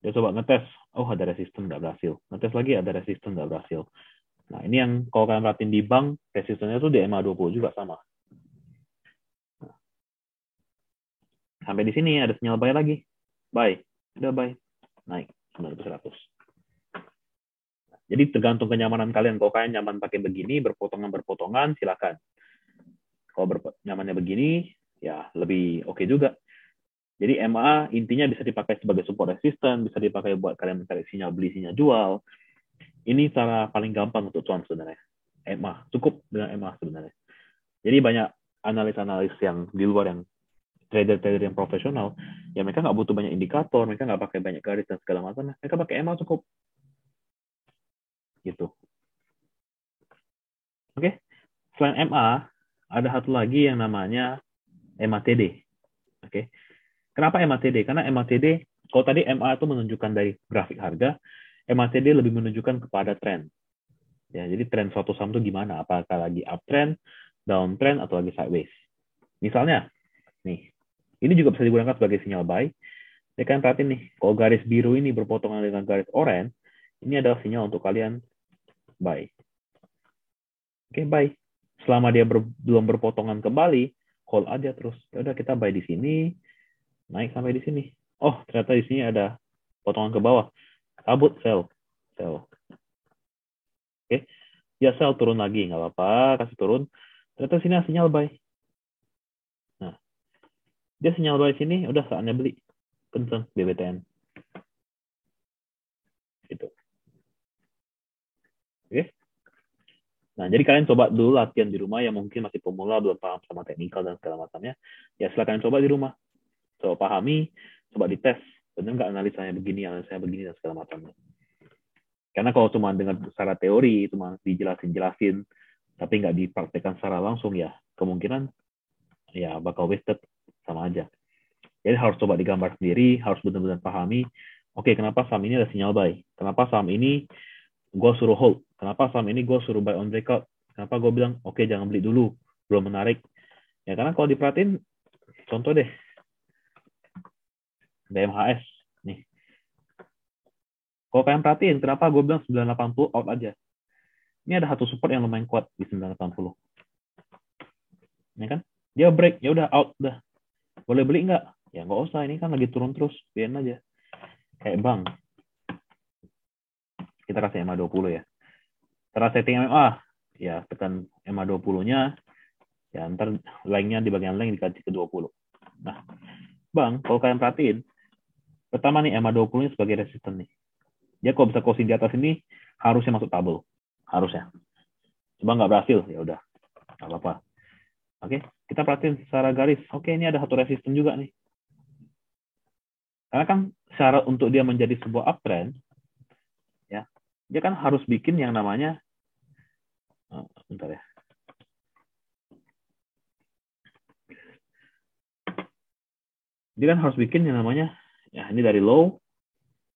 Dia coba ngetes. Oh, ada resistance, nggak berhasil. Ngetes lagi, ada resistance, nggak berhasil. Nah, ini yang kalau kalian perhatiin di bank, resistennya tuh di EMA 20 juga sama. Nah, sampai di sini ada sinyal buy lagi. Buy. Udah buy. Naik 900. Jadi tergantung kenyamanan kalian. Kalau kalian nyaman pakai begini, berpotongan-berpotongan, silakan. Kalau nyamannya begini, ya lebih oke juga. Jadi MA intinya bisa dipakai sebagai support resistance, bisa dipakai buat kalian mencari sinyal beli, sinyal jual. Ini cara paling gampang untuk cuan sebenarnya. MA, cukup dengan MA sebenarnya. Jadi banyak analis-analis yang di luar yang trader-trader yang profesional, ya mereka nggak butuh banyak indikator, mereka nggak pakai banyak garis dan segala macam, mereka pakai MA cukup. Gitu. Oke, selain MA, ada satu lagi yang namanya MATD. Oke, kenapa MATD? Karena MATD, kalau tadi MA itu menunjukkan dari grafik harga, MATD lebih menunjukkan kepada tren. Ya, jadi tren suatu saham itu gimana? Apakah lagi uptrend, downtrend, atau lagi sideways? Misalnya, nih, ini juga bisa digunakan sebagai sinyal buy. Ya kan perhatiin nih, kalau garis biru ini berpotongan dengan garis oranye, ini adalah sinyal untuk kalian buy. Oke, buy. Selama dia belum berpotongan kembali, hold aja terus. Ya udah kita buy di sini, naik sampai di sini. Oh, ternyata di sini ada potongan ke bawah. Kabut, sell. Sell. Oke. Ya sell turun lagi, nggak apa-apa, kasih turun. Ternyata sini sinyal buy. Nah, dia sinyal buy sini, udah saatnya beli. Kenceng, BBTN. Gitu. Oke. Nah, jadi kalian coba dulu latihan di rumah yang mungkin masih pemula, belum paham sama teknikal dan segala macamnya. Ya silakan coba di rumah. Coba pahami, coba dites. Benar nggak analisanya begini dan segala macamnya. Karena kalau cuma dengan secara teori, cuma dijelasin, tapi nggak dipraktekkan secara langsung, ya kemungkinan ya bakal wasted sama aja. Jadi harus coba digambar sendiri, harus benar-benar pahami, oke, kenapa saham ini ada sinyal buy? Kenapa saham ini gue suruh hold? Kenapa saham ini gue suruh buy on breakout? Kenapa gue bilang, oke, jangan beli dulu, belum menarik? Ya karena kalau diperhatiin, contoh deh, BMHS. Nih, kalau kalian perhatiin, kenapa gue bilang 980 out aja? Ini ada satu support yang lumayan kuat di 980. Ya kan? Dia break, ya udah out, udah. Boleh beli nggak? Ya nggak usah, ini kan lagi turun terus, biarin aja. Kayak bank. Kita kasih MA 20 ya. Cara setting MA, ya tekan MA 20-nya, ya ntar line-nya di bagian line dikasih ke 20. Nah, bang, kalau kalian perhatiin, pertama nih MA 20-nya sebagai resisten nih. Dia kalau bisa closing di atas ini, harusnya masuk tabel. Harusnya. Coba nggak berhasil, ya udah. Nggak apa-apa. Oke, kita perhatiin secara garis. Oke, ini ada satu resisten juga nih. Karena kan syarat untuk dia menjadi sebuah uptrend, ya, dia kan harus bikin yang namanya, bentar ya. Dia kan harus bikin yang namanya, ya ini dari low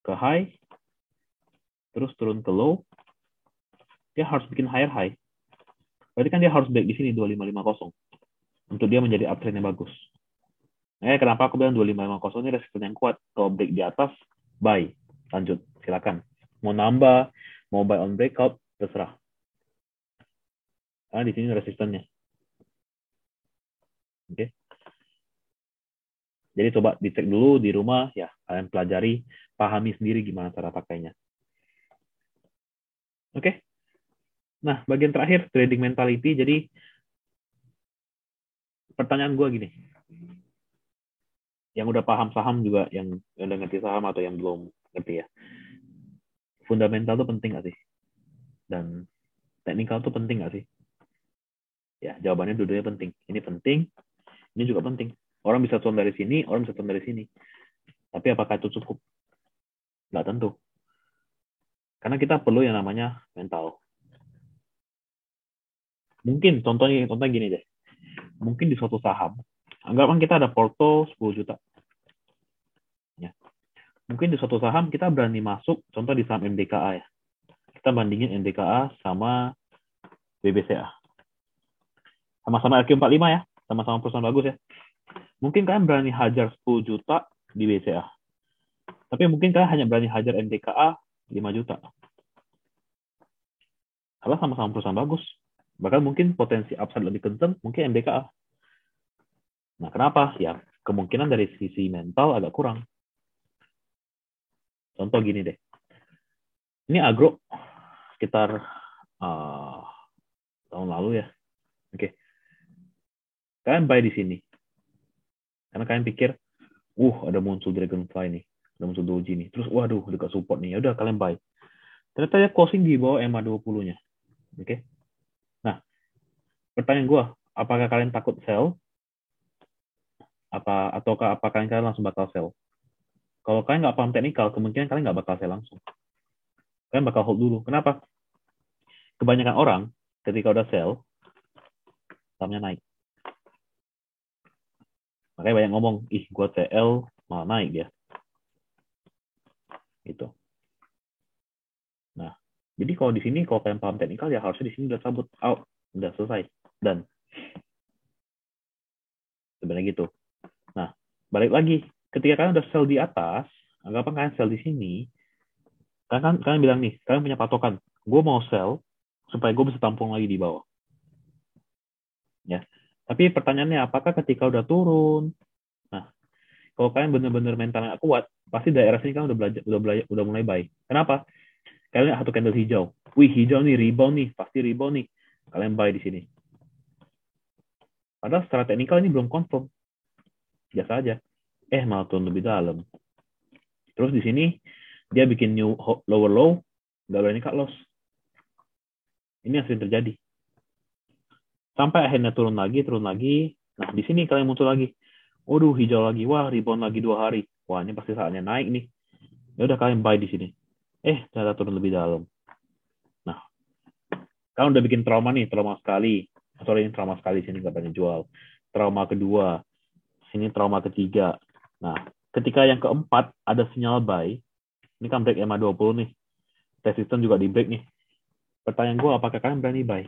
ke high, terus turun ke low, dia harus bikin higher high. Berarti kan dia harus break di sini 2550. untuk dia menjadi uptrend yang bagus. Kenapa aku bilang 2550 ini resisten yang kuat. Kalau break di atas, buy. Lanjut, silakan. Mau nambah, mau buy on breakout, terserah. Karena di sini resistennya. Oke. Jadi coba dicek dulu di rumah, ya kalian pelajari, pahami sendiri gimana cara pakainya. Oke. Nah, bagian terakhir, trading mentality. Jadi, pertanyaan gue gini. Yang udah paham saham juga, yang udah ngerti saham atau yang belum ngerti ya. Fundamental tuh penting nggak sih? Dan technical tuh penting nggak sih? Ya, jawabannya dua-duanya penting. Ini penting, ini juga penting. Orang bisa turun dari sini, orang bisa turun dari sini. Tapi apakah itu cukup? Nggak tentu. Karena kita perlu yang namanya mental. Mungkin, contohnya gini deh. Mungkin di suatu saham, anggapkan kita ada porto 10 juta. Ya. Mungkin di suatu saham kita berani masuk, contoh di saham MDKA ya. Kita bandingin MDKA sama BBCA. Sama-sama RQ45 ya, sama-sama perusahaan bagus ya. Mungkin kalian berani hajar 10 juta di BCA. Tapi mungkin kalian hanya berani hajar MDKA 5 juta. Karena sama-sama perusahaan bagus. Bahkan mungkin potensi upside lebih kencang, mungkin MDKA. Nah, kenapa? Ya, kemungkinan dari sisi mental agak kurang. Contoh gini deh. Ini agro sekitar tahun lalu ya. Oke. Kalian buy di sini. Karena kalian pikir, ada muncul Dragonfly nih. Ada muncul Doji nih. Terus, waduh, dekat support nih. Ya udah kalian buy. Ternyata dia closing di bawah EMA 20-nya. Oke. Nah, pertanyaan gue, apakah kalian takut sell? Ataukah kalian langsung bakal sell? Kalau kalian nggak paham teknikal, kemungkinan kalian nggak bakal sell langsung. Kalian bakal hold dulu. Kenapa? Kebanyakan orang, ketika udah sell, sahamnya naik. Makanya banyak ngomong, gue TL malah naik ya. Gitu. Nah, jadi kalau di sini, kalau kalian paham teknikal, ya harusnya di sini udah cabut out. Udah selesai. Dan sebenarnya gitu. Nah, balik lagi. Ketika kalian udah sell di atas, anggapnya kalian sell di sini, kalian bilang nih, kalian punya patokan. Gue mau sell, supaya gue bisa tampung lagi di bawah. Ya. Tapi pertanyaannya, apakah ketika udah turun, nah, kalau kalian benar-benar mentalnya kuat, pasti daerah sini kan udah mulai baik. Kenapa? Kalian lihat satu candle hijau. Wih, hijau nih, rebound nih, pasti rebound nih. Kalian buy di sini. Padahal secara teknikal ini belum confirm. Biasa aja. Malah turun lebih dalam. Terus di sini, dia bikin new lower low, nggak berani cut loss. Ini yang sering terjadi. Sampai akhirnya turun lagi. Nah, di sini kalian muncul lagi. Waduh, hijau lagi. Wah, rebound lagi 2 hari. Wah, ini pasti saatnya naik nih. Ya udah kalian buy di sini. Ternyata turun lebih dalam. Nah, kalian udah bikin trauma nih, trauma sekali. Sorry, ini trauma sekali, sini nggak berani jual. Trauma kedua, sini trauma ketiga. Nah, ketika yang keempat ada sinyal buy, ini kan break EMA 20 nih. Resistance juga di break nih. Pertanyaan gue, apakah kalian berani buy?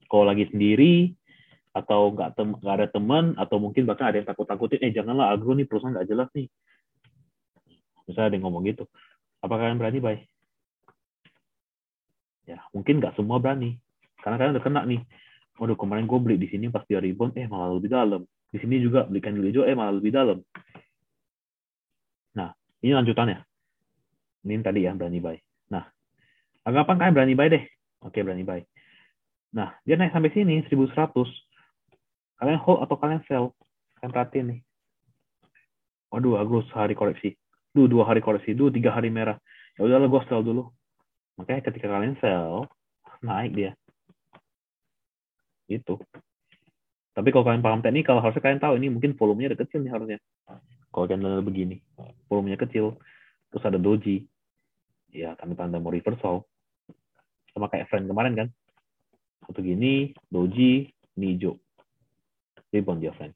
Kalau lagi sendiri, atau nggak ada teman, atau mungkin bahkan ada yang takut-takutin, janganlah agro nih, perusahaan nggak jelas nih. Misalnya ada yang ngomong gitu. Apakah kalian berani buy? Ya, mungkin nggak semua berani. Karena kalian udah kena nih. Waduh, kemarin gue beli di sini pas dia rebound, malah lebih dalam. Di sini juga beli candle hijau, malah lebih dalam. Nah, ini lanjutannya. Ini tadi ya, berani buy. Nah, anggapan kalian berani buy deh. Oke, berani buy. Nah, dia naik sampai sini, 1100. Kalian hold atau kalian sell? Kalian perhatiin nih. Waduh, agro sehari koreksi. 2 hari koreksi. 3 hari merah. Ya udahlah, gue sell dulu. Makanya ketika kalian sell, naik dia. Itu. Tapi kalau kalian paham teknikal, harusnya kalian tahu ini mungkin volumenya udah kecil nih harusnya. Kalau candle begini, volumenya kecil, terus ada doji, ya tanda-tanda mau reversal. Sama kayak friend kemarin kan. Satu gini, doji, ini hijau. Rebound dia friend.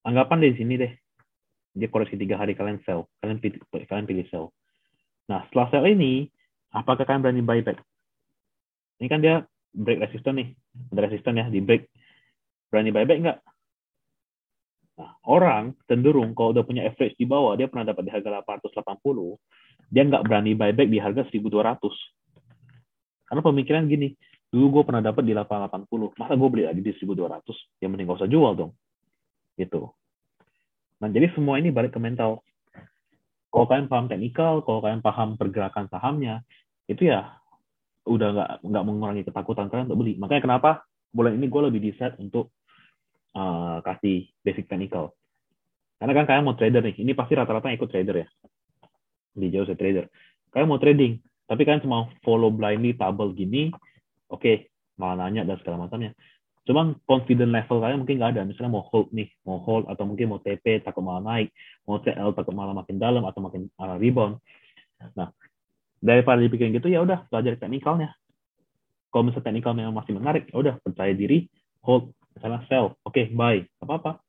Anggapan dari sini deh. Dia koreksi 3 hari kalian sell. Kalian pilih sell. Nah, setelah sell ini, apakah kalian berani buy back? Ini kan dia break resistant nih. Ada resistant ya, di break. Berani buyback nggak? Nah, orang cenderung kalau udah punya average di bawah, dia pernah dapat di harga 880, dia nggak berani buyback di harga 1200. Karena pemikiran gini, dulu gue pernah dapat di 880, masa gue beli lagi di 1200? Ya mending gak usah jual dong. Gitu. Nah, jadi semua ini balik ke mental. Kalau kalian paham teknikal, kalau kalian paham pergerakan sahamnya, itu ya udah nggak mengurangi ketakutan kalian untuk beli. Makanya kenapa bulan ini gue lebih decide untuk kasih basic technical. Karena kan kalian mau trader nih, ini pasti rata-rata ikut trader ya, di jauh saya trader. Kalian mau trading, tapi kalian cuma follow blindly tabel gini, oke, malah nanya dan segala macamnya. Cuman confident level kalian mungkin nggak ada. Misalnya mau hold nih, mau hold atau mungkin mau TP takut malah naik, mau TL takut malah makin dalam atau makin rebound. Nah, daripada dipikirin gitu ya udah belajar teknikalnya. Kalau misalnya teknikal memang masih menarik, ya udah percaya diri, hold, misalnya sell, oke, buy, apa-apa,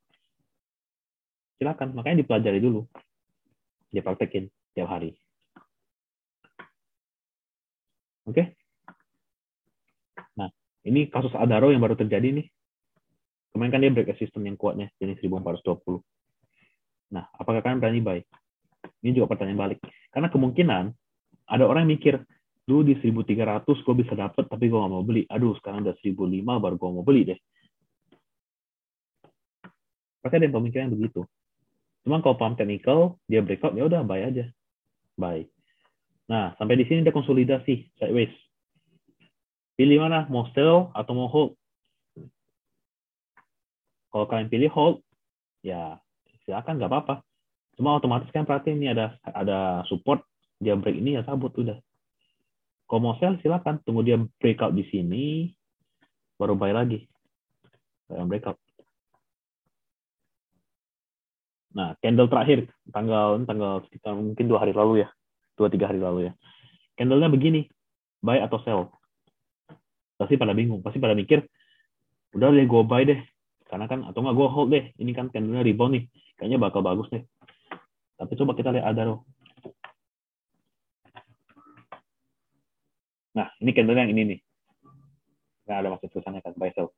silakan. Makanya dipelajari dulu, dipraktekin tiap hari. Oke? Nah, ini kasus Adaro yang baru terjadi nih. Kemarin kan dia break resistance yang kuatnya, jadi 1420. Nah, apakah kalian berani buy? Ini juga pertanyaan balik. Karena kemungkinan ada orang yang mikir, dulu di 1300 gue bisa dapet, tapi gue gak mau beli. Aduh, sekarang udah 1005 baru gue mau beli deh. Pasti ada yang pemikiran begitu. Cuma kalau paham technical, dia breakout, ya udah buy aja. Buy. Nah, sampai di sini dia konsolidasi, sideways. Pilih mana, mau sell atau mau hold? Kalau kalian pilih hold, ya silakan, nggak apa-apa. Cuma otomatis kan perhatiin ini ada support, dia break ini ya sabut udah. Kalau mau sell silakan, tunggu dia breakout di sini, baru buy lagi. Breakout. Nah, candle terakhir tanggal sekitar mungkin 2 hari lalu ya, 2-3 hari lalu ya. Candlenya begini, buy atau sell. Pasti pada bingung, pasti pada mikir, udah deh gue buy deh, karena kan atau nggak gue hold deh, ini kan candlenya rebound nih, kayaknya bakal bagus deh. Tapi coba kita lihat Adaro. Nah, ini candle yang ini nih. Nggak ada maksud tulisannya kan, buy sell.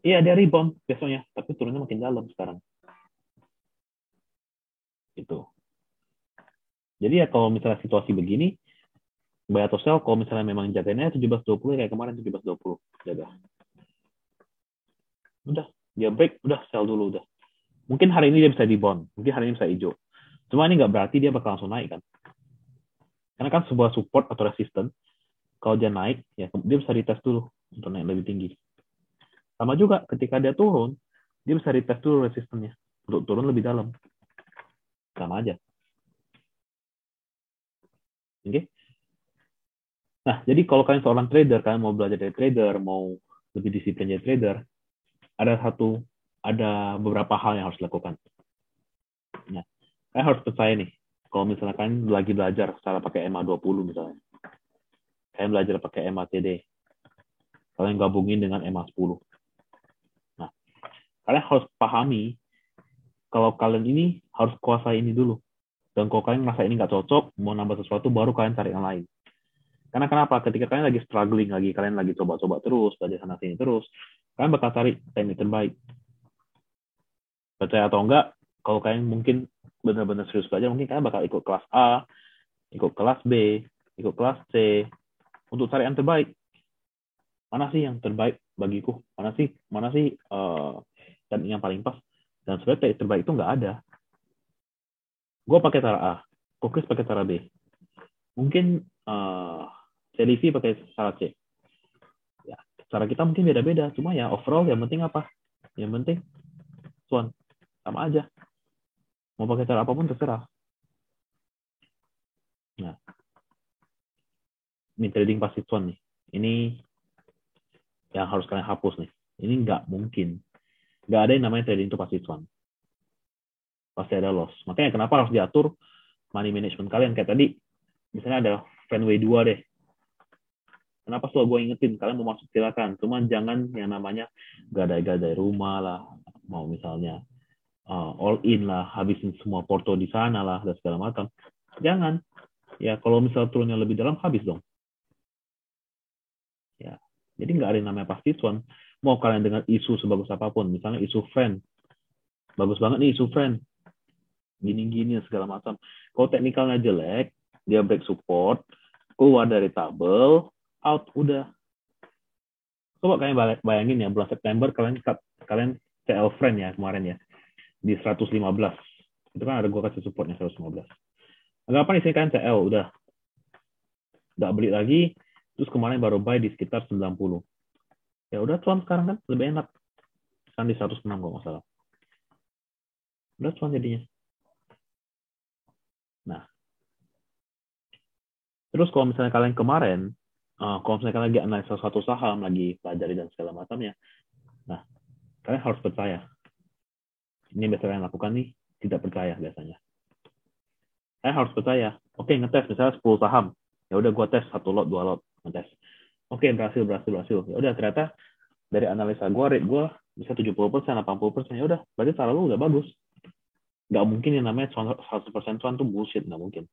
Iya, dia rebound besoknya, tapi turunnya makin dalam sekarang. Gitu. Jadi ya kalau misalnya situasi begini, buy atau sell, kalau misalnya memang jaganya 17.20 kayak kemarin 17.20 jaga. Udah, dia break, udah sell dulu udah. Mungkin hari ini dia bisa rebound, mungkin hari ini bisa hijau. Cuma ini nggak berarti dia bakal langsung naik kan. Karena kan sebuah support atau resistance, kalau dia naik, ya dia bisa retest dulu untuk naik lebih tinggi. Sama juga ketika dia turun, dia bisa retest dulu resistennya untuk turun lebih dalam. Sama aja. Oke? Okay? Nah, jadi kalau kalian seorang trader, kalian mau belajar dari trader, mau lebih disiplin jadi trader, ada beberapa hal yang harus dilakukan. Nah, kalian harus percaya nih, kalau misalnya kalian lagi belajar cara pakai MA20 misalnya, kalian belajar pakai MACD, kalian gabungin dengan MA10. Nah, kalian harus pahami kalau kalian ini harus kuasai ini dulu. Dan kalau kalian merasa ini nggak cocok, mau nambah sesuatu, baru kalian cari yang lain. Karena kenapa? Ketika kalian lagi struggling lagi, kalian lagi coba-coba terus, belajar sana sini terus, kalian bakal cari teknik terbaik. Percaya atau enggak, kalau kalian mungkin benar-benar serius belajar, mungkin kalian bakal ikut kelas A, ikut kelas B, ikut kelas C, untuk cari yang terbaik. Mana sih yang terbaik bagiku? Mana sih teknik yang paling pas? Dan sebenarnya teknik terbaik itu nggak ada. Gue pakai cara A, Kokris pakai cara B. Mungkin CDV pakai cara C. Ya, cara kita mungkin beda-beda, cuma ya overall yang penting apa? Yang penting cuan, sama aja. Mau pakai cara apapun terserah. Nah, ini trading pasif cuan nih. Ini yang harus kalian hapus nih. Ini nggak mungkin. Nggak ada yang namanya trading itu pasif cuan. Pasti ada loss. Makanya kenapa harus diatur money management kalian. Kayak tadi, misalnya ada Fenway 2 deh. Kenapa selalu gue ingetin, kalian mau masuk silakan. Cuman jangan yang namanya gadai-gadai rumah lah. Mau misalnya all in lah, habisin semua porto di sana lah, dan segala macam. Jangan. Ya, kalau misalnya turunnya lebih dalam, habis dong. Ya. Jadi nggak ada yang namanya pasti cuan. Mau kalian dengar isu sebagus apapun, misalnya isu friend, bagus banget nih isu friend, gini-gini segala macam. Kalau teknikalnya jelek, dia break support, keluar dari tabel, out udah. Coba kalian bayangin ya, bulan September kalian CL friend ya kemarin ya di 115. Itu kan ada gua kasih supportnya 115. Anggapan di sini kan CL udah nggak beli lagi, terus kemarin baru buy di sekitar 90. Ya udah cuan sekarang kan lebih enak. Kan di 106 kalau nggak salah. Udah cuan jadinya. Nah, terus kalau misalnya kalian kemarin, kalau misalnya kalian lagi analisa satu saham, lagi pelajari dan segala macamnya, nah, kalian harus percaya. Ini yang biasa kalian lakukan nih, tidak percaya biasanya. Saya harus percaya. Oke, ngetes misalnya 10 saham. Ya udah gua tes 1 lot, 2 lot, ngetes. Oke, berhasil. Ya udah ternyata dari analisa gua, rate gua bisa 70%, 80%. Ya udah, berarti cara lu udah bagus. Nggak mungkin yang namanya 100% cuan tuh bullshit, nggak mungkin.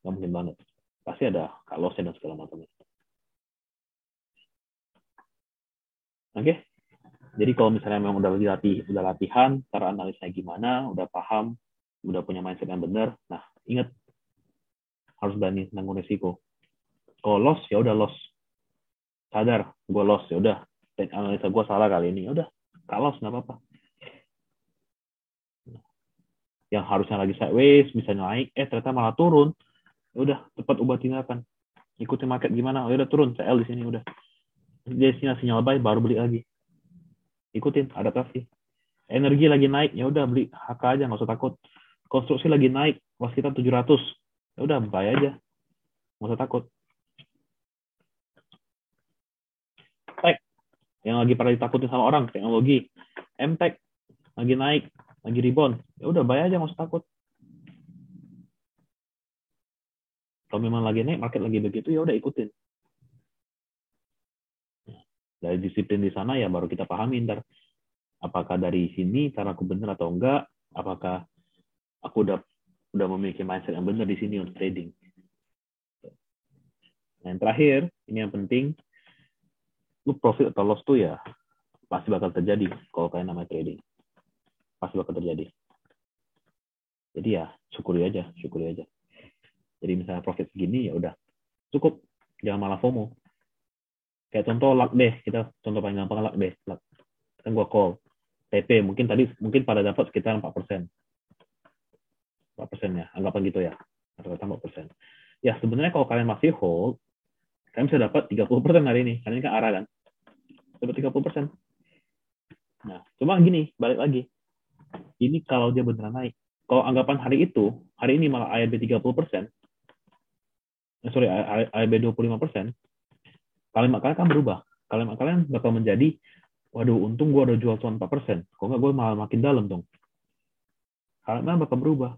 Nggak mungkin banget. Pasti ada loss-nya dan segala macamnya. Oke? Jadi kalau misalnya memang udah latihan, cara analisanya gimana, udah paham, udah punya mindset yang benar, nah ingat harus berani nanggung resiko. Kalau loss ya udah loss, sadar gue loss ya udah, analisa gue salah kali ini, ya udah kalah nggak apa-apa. Yang harusnya lagi sideways bisa naik, ternyata malah turun, ya udah cepat ubah tindakan, ikutin market gimana, ya udah turun CL di sini udah, dia sinyal buy baru beli lagi, ikutin adaptasi. Energi lagi naik, ya udah beli HK aja, nggak usah takut. Konstruksi lagi naik, waskita 700, ya udah buy aja, nggak usah takut. Tech yang lagi pada ditakutin sama orang, teknologi, MTech lagi naik, lagi rebound, ya udah buy aja, nggak usah takut. Kalau memang lagi naik, market lagi begitu, ya udah ikutin. Dari disiplin di sana ya baru kita pahami ntar apakah dari sini caraku benar atau enggak, apakah aku udah memiliki mindset yang benar di sini untuk trading. Nah, yang terakhir, ini yang penting, lu profit atau loss tuh ya pasti bakal terjadi kalau kalian namanya trading. Pasti bakal terjadi. Jadi ya syukuri aja. Jadi misalnya profit segini ya udah cukup, jangan malah FOMO. Kayak contoh luck deh, kita contoh paling gampang luck deh. Kan gua call TP mungkin pada dapat sekitar 4%. 4% ya, anggapan gitu ya. Rata-rata 4%. Ya sebenarnya kalau kalian masih hold, kalian bisa dapat 30% hari ini. Karena ini kan arah kan. Dapat 30%. Nah, cuma gini, balik lagi. Ini kalau dia beneran naik. Kalau anggapan hari ini malah ARB 30%, ARB 25%, kalimat kalian kan berubah. Kalimat kalian bakal menjadi, waduh, untung gue udah jual cuan 4%. Kalau nggak, gue malah makin dalam dong. Kalimat bakal berubah.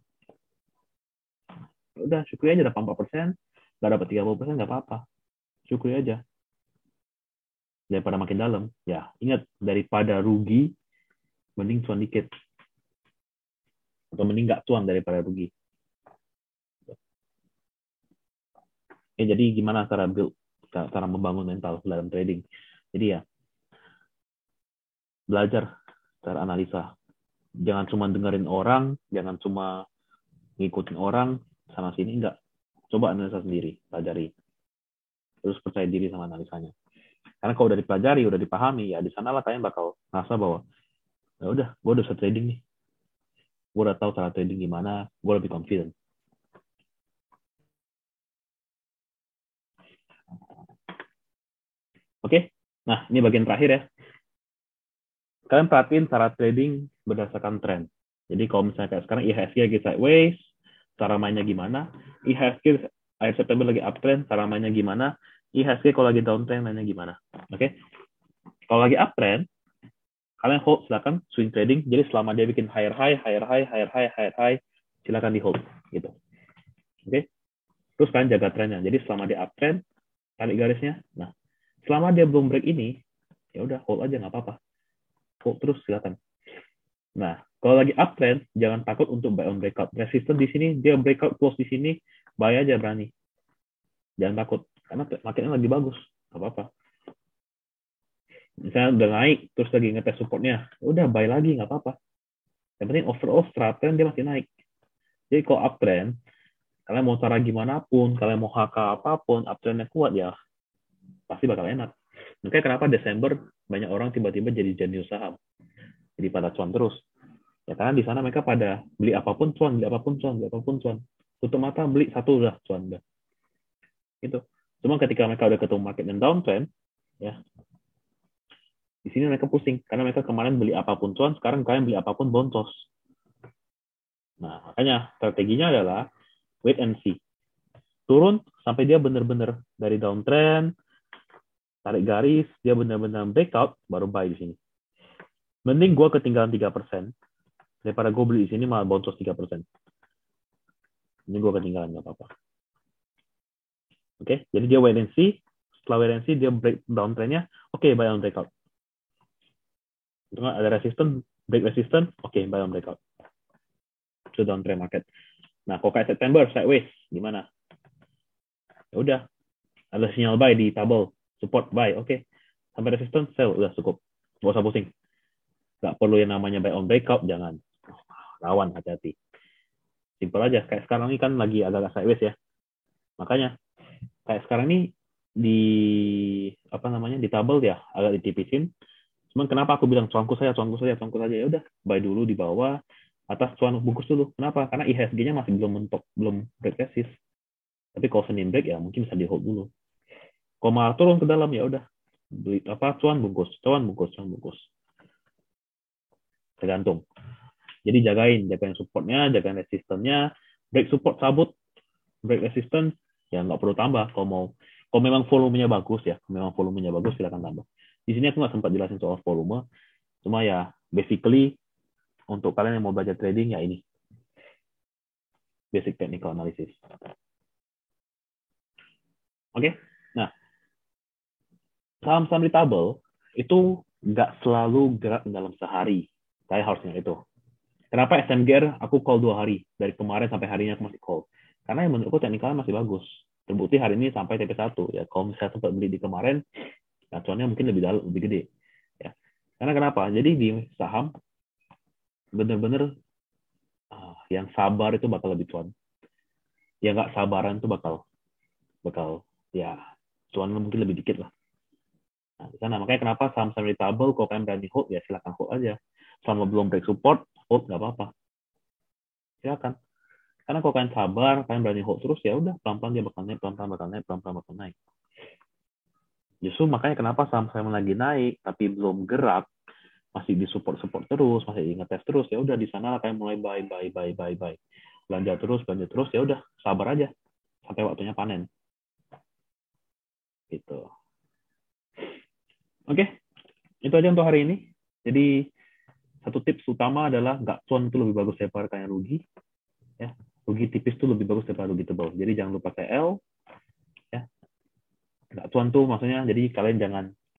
Udah, syukuri aja dapat 4%, nggak dapat 30%, nggak apa-apa. Syukuri aja. Daripada makin dalam. Ya, ingat, daripada rugi, mending cuan dikit. Atau mending nggak cuan daripada rugi. Jadi gimana cara membangun mental dalam trading? Jadi ya, belajar cara analisa. Jangan cuma dengerin orang, jangan cuma ngikutin orang, sana sini, enggak. Coba analisa sendiri, pelajari. Terus percaya diri sama analisanya. Karena kalau udah dipelajari, udah dipahami, ya di sanalah kalian bakal ngerasa bahwa, ya udah, gue udah bisa trading nih. Gue udah tahu cara trading gimana, gue lebih confident. Oke, nah ini bagian terakhir ya. Kalian perhatiin cara trading berdasarkan tren. Jadi kalau misalnya kayak sekarang IHSG lagi sideways, cara mainnya gimana? IHSG akhir September lagi uptrend, cara mainnya gimana? IHSG kalau lagi downtrend mainnya gimana? Oke? Kalau lagi uptrend, kalian hold, silakan swing trading. Jadi selama dia bikin higher high, silakan di hold gitu. Oke? Terus kalian jaga trennya. Jadi selama dia uptrend, tarik garisnya. Nah, selama dia belum break ini, ya udah hold aja, nggak apa-apa. Hold terus silakan. Nah, kalau lagi uptrend, jangan takut untuk buy on breakout. Resistance di sini, dia breakout close di sini, buy aja berani. Jangan takut, karena marketnya lagi bagus. Nggak apa-apa. Misalnya udah naik, terus lagi ngetes supportnya, udah buy lagi, nggak apa-apa. Yang penting overall strap trend dia masih naik. Jadi kalau uptrend, kalian mau cara gimana pun, kalian mau HK apapun, uptrendnya kuat ya, pasti bakal enak. Makanya kenapa Desember banyak orang tiba-tiba jadi jenius saham, jadi pada cuan terus. Ya karena di sana mereka pada beli apapun cuan, beli apapun cuan, beli apapun cuan. Tutup mata beli satu udah cuan udah. Gitu. Cuma ketika mereka udah ketemu market yang downtrend, ya di sini mereka pusing karena mereka kemarin beli apapun cuan, sekarang kalian beli apapun boncos. Nah, makanya strateginya adalah wait and see. Turun sampai dia benar-benar dari downtrend, tarik garis, dia benar-benar breakout, baru buy di sini. Mending gue ketinggalan 3%, daripada gue beli di sini malah boncos 3%. Ini gue ketinggalan, nggak apa-apa. Oke, jadi dia wait and see. Setelah wait and see, dia break downtrendnya, oke, buy on breakout. Ada resistance, break resistance, oke, buy on breakout. Itu downtrend market. Nah, kok kayak September, sideways, gimana? Ya udah, ada sinyal buy di tabel, support buy, oke. Sampai resistance, sell, udah cukup. Gak usah pusing. Gak perlu yang namanya buy on breakout, jangan. Lawan, hati-hati. Simpel aja, kayak sekarang ini kan lagi agak-agak sideways ya. Makanya, kayak sekarang ini di apa namanya di tabel ya agak ditipisin. Cuman kenapa aku bilang cuanku saja. Ya udah, buy dulu di bawah, atas cuan bungkus dulu. Kenapa? Karena IHSG-nya masih belum mentok, belum break resist. Tapi kalau Senin break ya mungkin bisa di hold dulu. Kalau malah turun ke dalam ya udah, beli apa cuan bungkus. Tergantung. Jadi jagain supportnya, jagain resistannya. Break support cabut, break resistance ya nggak perlu tambah. Kalau memang volumenya bagus ya, silakan tambah. Di sini aku nggak sempat jelasin soal volume, cuma ya basically untuk kalian yang mau belajar trading ya ini basic technical analysis. Oke, nah saham-saham di tabel itu nggak selalu gerak dalam sehari. Saya harusnya itu. Kenapa SMGR aku call 2 hari dari kemarin sampai hari ini aku masih call? Karena yang menurutku teknikalnya masih bagus. Terbukti hari ini sampai TP1 ya. Kalau misalnya sempat beli di kemarin, acuannya mungkin lebih gede. Ya. Karena kenapa? Jadi di saham bener-bener yang sabar itu bakal lebih cuan. Yang nggak sabaran itu bakal ya cuan mungkin lebih dikit lah. Nah, di sana makanya kenapa saham-saham retable kalau kalian berani hold ya silakan hold aja. Selama belum break support, hold nggak apa-apa. Silakan. Karena kalau kalian sabar, kalian berani hold terus ya udah pelan-pelan dia bakal naik, pelan-pelan bakal naik. Justru makanya kenapa saham-saham lagi naik tapi belum gerak, masih di support terus, masih ngetes terus, ya udah di sana kalian mulai buy. Belanja terus, ya udah sabar aja sampai waktunya panen. Gitu. Oke, itu aja untuk hari ini. Jadi satu tips utama adalah nggak cuan itu lebih bagus daripada kalian rugi. Ya, rugi tipis itu lebih bagus daripada rugi tebal. Jadi jangan lupa TL. Ya, nggak cuan tuh maksudnya. Jadi kalian jangan